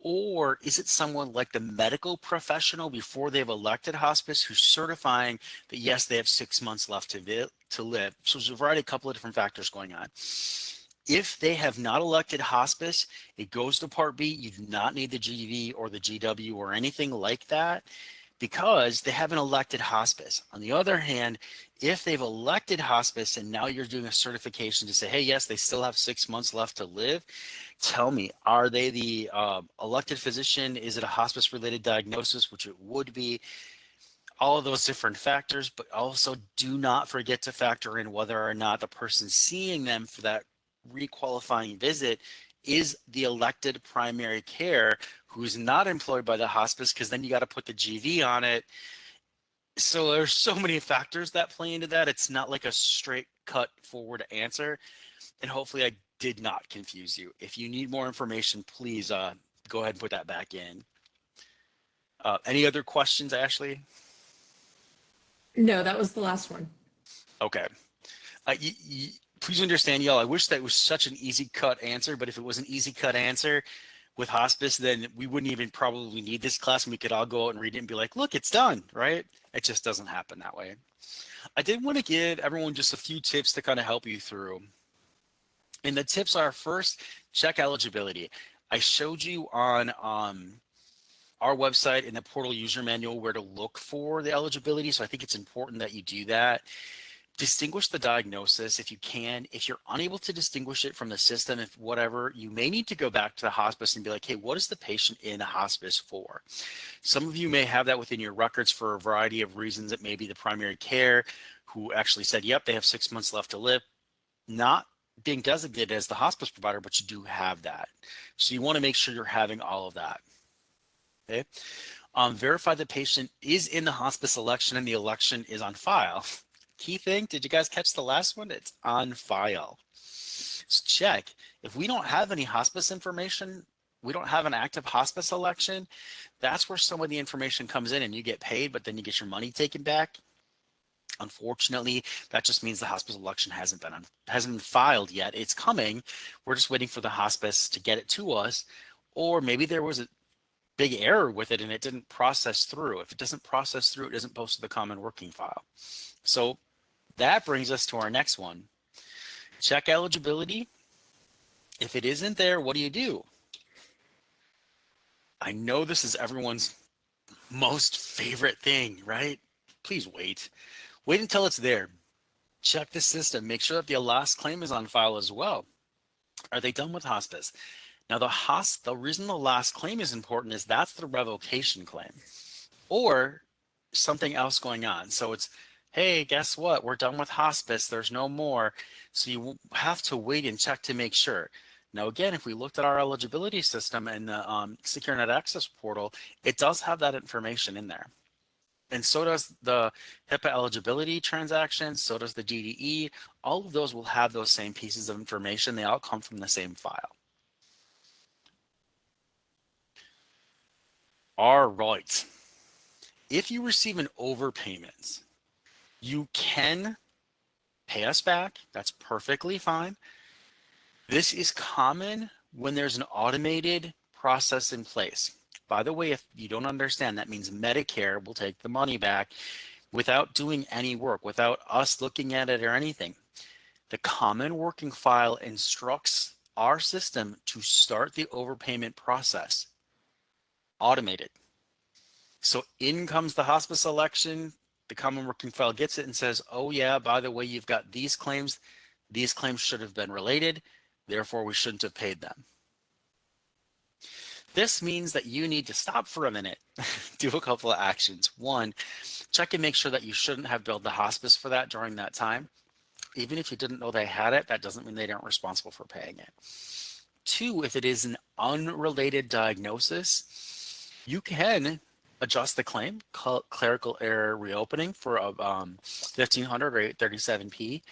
or is it someone like the medical professional before they've elected hospice who's certifying that yes, they have 6 months left to live? So there's a variety, a couple of different factors going on. If they have not elected hospice, it goes to Part B. You do not need the GV or the GW or anything like that, because they haven't elected hospice. On the other hand, if they've elected hospice and now you're doing a certification to say, hey, yes, they still have 6 months left to live, tell me, are they the elected physician? Is it a hospice related diagnosis, which it would be? All of those different factors, but also do not forget to factor in whether or not the person seeing them for that requalifying visit is the elected primary care who's not employed by the hospice, because then you got to put the GV on it. So there's so many factors that play into that. It's not like a straight cut forward answer. And hopefully I did not confuse you. If you need more information, please go ahead and put that back in. Any other questions, Ashley? No, that was the last one. Okay. Please understand, y'all, I wish that was such an easy cut answer, but if it was an easy cut answer with hospice, then we wouldn't even probably need this class, and we could all go out and read it and be like, look, it's done, right? It just doesn't happen that way. I did want to give everyone just a few tips to kind of help you through. And the tips are, first, check eligibility. I showed you on our website in the portal user manual where to look for the eligibility. So I think it's important that you do that. Distinguish the diagnosis if you can. If you're unable to distinguish it from the system, if whatever, you may need to go back to the hospice and be like, hey, what is the patient in a hospice for? Some of you may have that within your records for a variety of reasons. It may be the primary care who actually said, yep, they have 6 months left to live, not being designated as the hospice provider, but you do have that. So you want to make sure you're having all of that. Okay. Verify the patient is in the hospice election and the election is on file. Key thing, did you guys catch the last one? It's on file. So check. If we don't have any hospice information, we don't have an active hospice election, that's where some of the information comes in and you get paid, but then you get your money taken back. Unfortunately, that just means the hospice election hasn't been filed yet. It's coming. We're just waiting for the hospice to get it to us, or maybe there was a big error with it and it didn't process through. If it doesn't process through, it doesn't post to the common working file. So that brings us to our next one. Check eligibility. If it isn't there, what do you do? I know this is everyone's most favorite thing, right? Please wait. Wait until it's there. Check the system. Make sure that the last claim is on file as well. Are they done with hospice? Now, the reason the last claim is important is that's the revocation claim or something else going on. So it's, hey, guess what? We're done with hospice. There's no more. So you have to wait and check to make sure. Now, again, if we looked at our eligibility system in the Secure Net Access portal, it does have that information in there. And so does the HIPAA eligibility transaction, so does the DDE. All of those will have those same pieces of information. They all come from the same file. All right. If you receive an overpayment, you can pay us back. That's perfectly fine. This is common when there's an automated process in place. By the way, if you don't understand, that means Medicare will take the money back without doing any work, without us looking at it or anything. The common working file instructs our system to start the overpayment process, automated. So in comes the hospice election, the common working file gets it and says, oh yeah, by the way, you've got these claims. These claims should have been related. Therefore, we shouldn't have paid them. This means that you need to stop for a minute, do a couple of actions. One, check and make sure that you shouldn't have billed the hospice for that during that time. Even if you didn't know they had it, that doesn't mean they aren't responsible for paying it. Two, if it is an unrelated diagnosis, you can adjust the claim, clerical error reopening for a 1500 or 837p,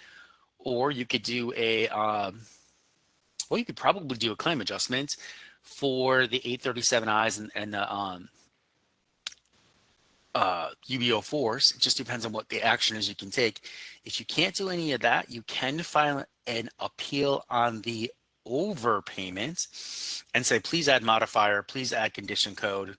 or you could do a, well, you could probably do a claim adjustment for the 837Is and the UBO4s. It just depends on what the action is you can take. If you can't do any of that, you can file an appeal on the overpayment and say, please add modifier, please add condition code.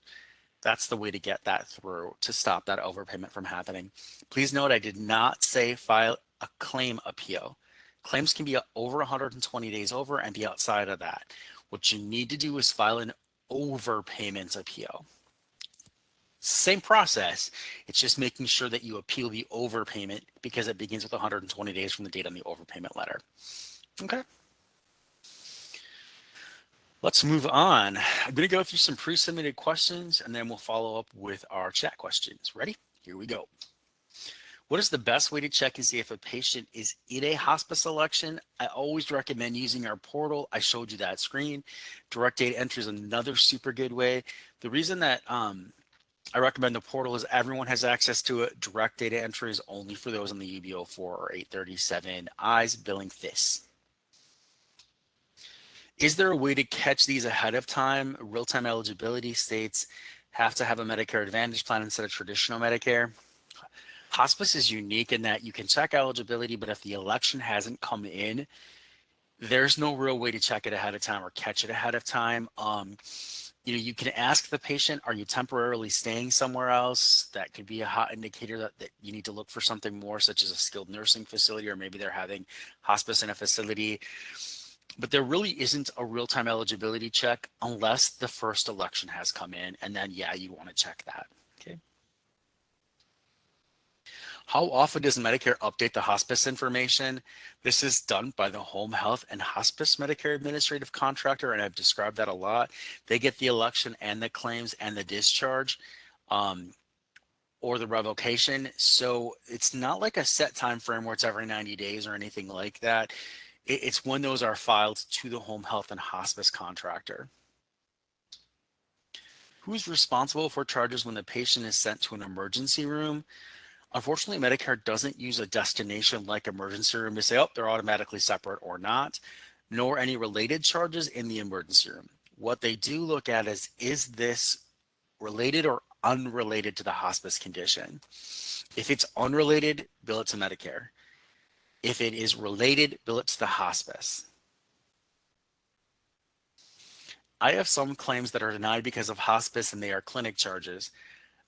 That's the way to get that through to stop that overpayment from happening. Please note, I did not say file a claim appeal. Claims can be over 120 days over and be outside of that. What you need to do is file an overpayment appeal. Same process. It's just making sure that you appeal the overpayment because it begins with 120 days from the date on the overpayment letter. Okay. Let's move on. I'm going to go through some pre-submitted questions and then we'll follow up with our chat questions. Ready? Here we go. What is the best way to check and see if a patient is in a hospice election? I always recommend using our portal. I showed you that screen. Direct data entry is another super good way. The reason that I recommend the portal is everyone has access to it. Direct data entry is only for those on the UBO4 or 837Is billing this. Is there a way to catch these ahead of time? Real-time eligibility states have to have a Medicare Advantage plan instead of traditional Medicare. Hospice is unique in that you can check eligibility, but if the election hasn't come in, there's no real way to check it ahead of time or catch it ahead of time. You can ask the patient, are you temporarily staying somewhere else? That could be a hot indicator that you need to look for something more, such as a skilled nursing facility, or maybe they're having hospice in a facility. But there really isn't a real-time eligibility check unless the first election has come in, and then yeah, you want to check that. Okay. How often does Medicare update the hospice information? This is done by the Home Health and Hospice Medicare Administrative Contractor, and I've described that a lot. They get the election and the claims and the discharge or the revocation. So it's not like a set time frame where it's every 90 days or anything like that. It's when those are filed to the Home Health and Hospice Contractor. Who's responsible for charges when the patient is sent to an emergency room? Unfortunately, Medicare doesn't use a destination like emergency room to say, oh, they're automatically separate or not, nor any related charges in the emergency room. What they do look at is this related or unrelated to the hospice condition? If it's unrelated, bill it to Medicare. If it is related, bill it to the hospice. I have some claims that are denied because of hospice and they are clinic charges.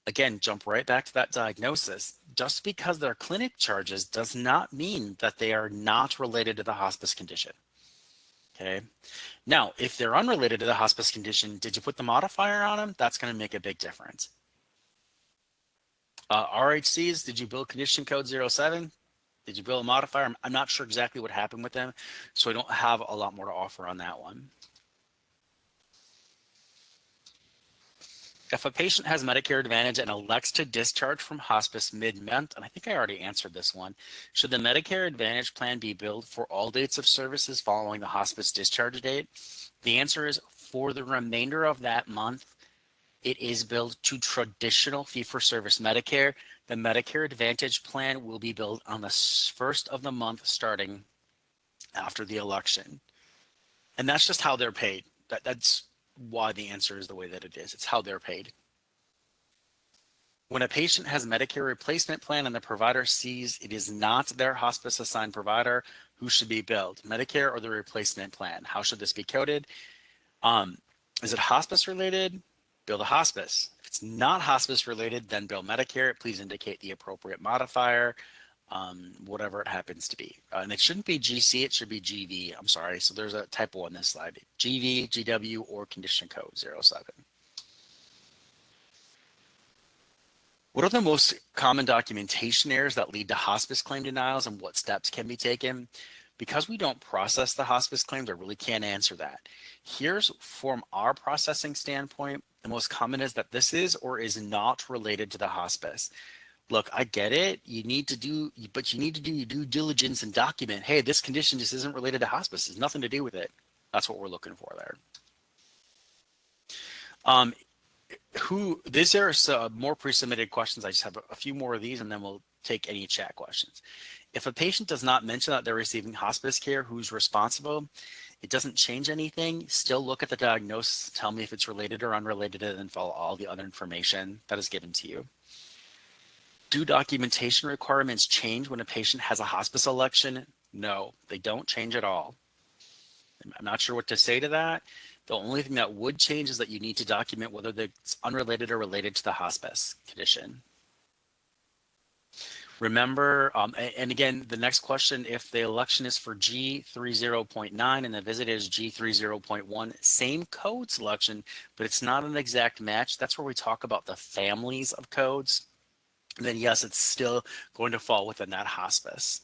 Again, jump right back to that diagnosis. Just because they're clinic charges does not mean that they are not related to the hospice condition. Okay. Now, if they're unrelated to the hospice condition, did you put the modifier on them? That's going to make a big difference. RHCs, did you bill condition code 07? Did you bill a modifier? I'm not sure exactly what happened with them, so I don't have a lot more to offer on that one. If a patient has Medicare Advantage and elects to discharge from hospice mid-month, and I think I already answered this one, should the Medicare Advantage plan be billed for all dates of services following the hospice discharge date? The answer is for the remainder of that month, it is billed to traditional fee-for-service Medicare. The Medicare Advantage plan will be billed on the first of the month starting after the election. And that's just how they're paid. That's why the answer is the way that it is. It's how they're paid. When a patient has Medicare replacement plan and the provider sees it is not their hospice assigned provider, who should be billed? Medicare or the replacement plan? How should this be coded? Is it hospice related? Bill the hospice. If it's not hospice related, then bill Medicare. Please indicate the appropriate modifier, whatever it happens to be. And it shouldn't be GC, it should be GV. I'm sorry. So there's a typo on this slide. GV, GW, or condition code 07. What are the most common documentation errors that lead to hospice claim denials and what steps can be taken? Because we don't process the hospice claims, I really can't answer that. Here's from our processing standpoint, the most common is that this is or is not related to the hospice. Look, I get it. You need to do your due diligence and document, hey, this condition just isn't related to hospice. It's nothing to do with it. That's what we're looking for there. These are some more pre-submitted questions. I just have a few more of these and then we'll take any chat questions. If a patient does not mention that they're receiving hospice care, who's responsible? It doesn't change anything. Still look at the diagnosis, tell me if it's related or unrelated, and then follow all the other information that is given to you. Do documentation requirements change when a patient has a hospice election? No, they don't change at all. I'm not sure what to say to that. The only thing that would change is that you need to document whether it's unrelated or related to the hospice condition. Remember, and again, the next question, if the election is for G30.9 and the visit is G30.1, same code selection, but it's not an exact match. That's where we talk about the families of codes. And then yes, it's still going to fall within that hospice.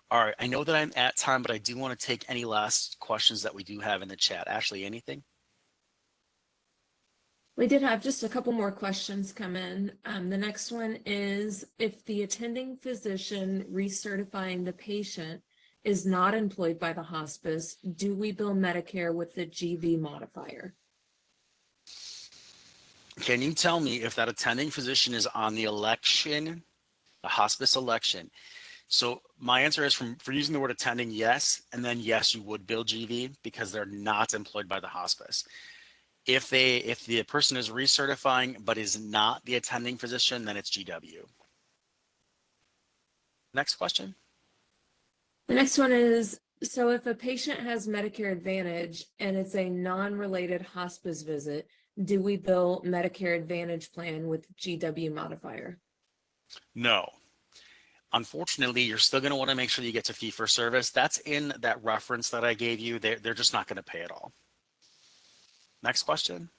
All right, I know that I'm at time, but I do want to take any last questions that we do have in the chat. Ashley, anything? We did have just a couple more questions come in. The next one is, if the attending physician recertifying the patient is not employed by the hospice, do we bill Medicare with the GV modifier? Can you tell me if that attending physician is on the election, the hospice election? So my answer is for using the word attending, yes, and then yes, you would bill GV because they're not employed by the hospice. If the person is recertifying but is not the attending physician, then it's GW. Next question. The next one is, so if a patient has Medicare Advantage and it's a non-related hospice visit, do we bill Medicare Advantage plan with GW modifier? No. Unfortunately, you're still going to want to make sure you get to fee for service. That's in that reference that I gave you. They're just not going to pay at all. Next question.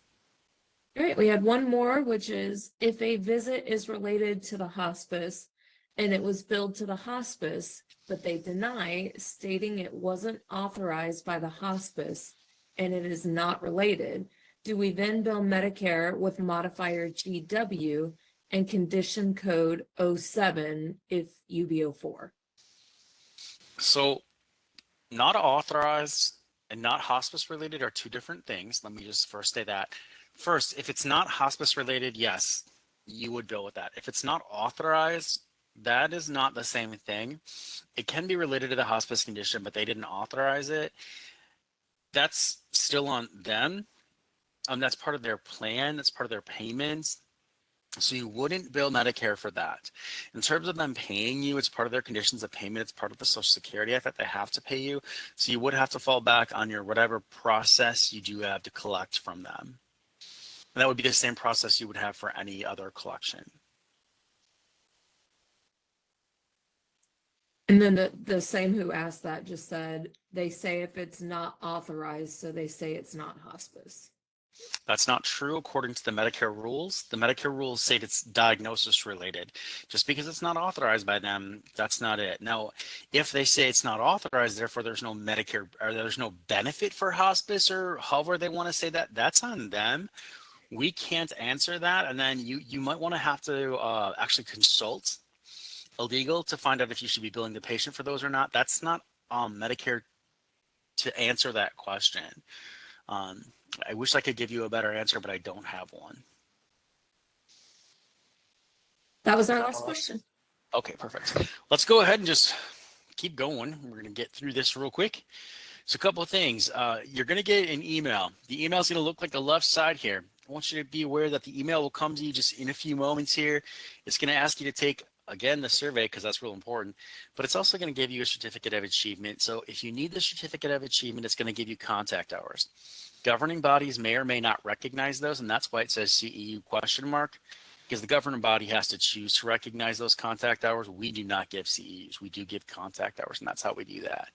All right, we had one more, which is, if a visit is related to the hospice and it was billed to the hospice, but they deny, stating it wasn't authorized by the hospice and it is not related, do we then bill Medicare with modifier GW and condition code 07 if UB04? So not authorized and not hospice related are two different things. Let me just first say that. First, if it's not hospice related, yes, you would bill with that. If it's not authorized, that is not the same thing. It can be related to the hospice condition, but they didn't authorize it. That's still on them. That's part of their plan. That's part of their payments. So you wouldn't bill Medicare for that. In terms of them paying you, it's part of their conditions of payment. It's part of the Social Security Act that they have to pay you. So you would have to fall back on your whatever process you do have to collect from them. And that would be the same process you would have for any other collection. And then the same who asked that just said, they say if it's not authorized, so they say it's not hospice. That's not true according to the Medicare rules. The Medicare rules say it's diagnosis related. Just because it's not authorized by them, that's not it. Now, if they say it's not authorized, therefore there's no Medicare or there's no benefit for hospice or however they want to say that, that's on them. We can't answer that. And then you might want to have to actually consult a legal to find out if you should be billing the patient for those or not. That's not Medicare to answer that question. Um, I wish I could give you a better answer, but I don't have one. That was our last question. Okay, perfect. Let's go ahead and just keep going. We're going to get through this real quick. So a couple of things. You're going to get an email. The email is going to look like the left side here. I want you to be aware that the email will come to you just in a few moments here. It's going to ask you to take, again, the survey because that's real important, but it's also going to give you a certificate of achievement. So if you need the certificate of achievement, it's going to give you contact hours. Governing bodies may or may not recognize those, and that's why it says CEU question mark, because the governing body has to choose to recognize those contact hours. We do not give CEUs. We do give contact hours, and that's how we do that.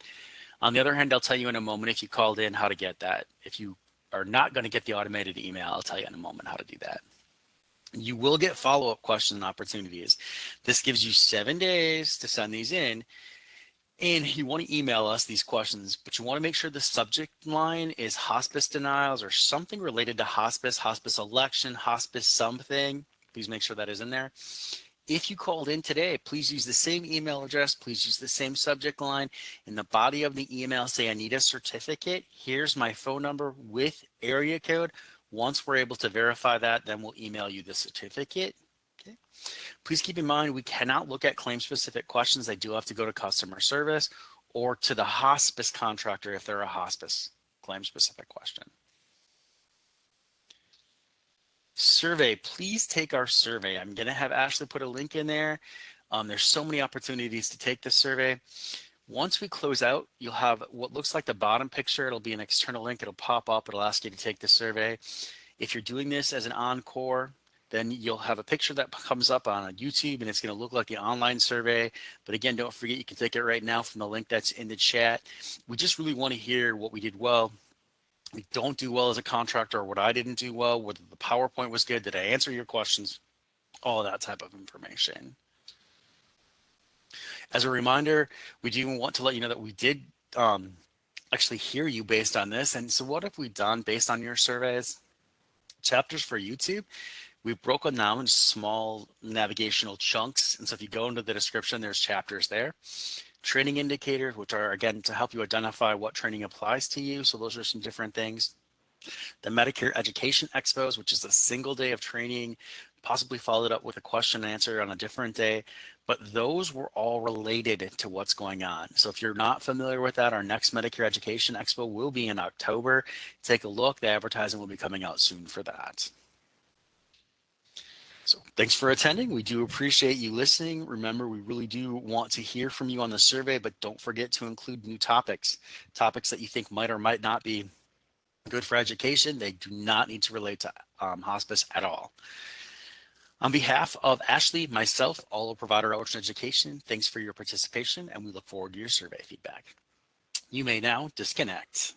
On the other hand, I'll tell you in a moment if you called in how to get that. If you are not going to get the automated email, I'll tell you in a moment how to do that. You will get follow-up question opportunities. This gives you 7 days to send these in. And you want to email us these questions, but you want to make sure the subject line is hospice denials or something related to hospice, hospice election, hospice something. Please make sure that is in there. If you called in today, please use the same email address. Please use the same subject line. In the body of the email, say, I need a certificate. Here's my phone number with area code. Once we're able to verify that, then we'll email you the certificate. Okay. Please keep in mind, we cannot look at claim-specific questions. They do have to go to customer service or to the hospice contractor if they're a hospice claim-specific question. Survey, please take our survey. I'm going to have Ashley put a link in there. There's so many opportunities to take this survey. Once we close out, you'll have what looks like the bottom picture. It'll be an external link. It'll pop up. It'll ask you to take the survey. If you're doing this as an encore, then you'll have a picture that comes up on YouTube and it's going to look like the online survey. But again, don't forget, you can take it right now from the link that's in the chat. We just really want to hear what we did well. We don't do well as a contractor, or what I didn't do well, whether the PowerPoint was good, did I answer your questions, all that type of information. As a reminder, we do want to let you know that we did actually hear you based on this. And so what have we done based on your surveys? Chapters for YouTube, we've broken down in small navigational chunks. And so if you go into the description, there's chapters there. Training indicators, which are, again, to help you identify what training applies to you. So those are some different things. The Medicare Education Expos, which is a single day of training, possibly followed up with a question and answer on a different day. But those were all related to what's going on. So if you're not familiar with that, our next Medicare Education Expo will be in October. Take a look. The advertising will be coming out soon for that. So thanks for attending. We do appreciate you listening. Remember, we really do want to hear from you on the survey, but don't forget to include new topics that you think might or might not be good for education. They do not need to relate to hospice at all. On behalf of Ashley, myself, all of Provider Outreach and Education, thanks for your participation, and we look forward to your survey feedback. You may now disconnect.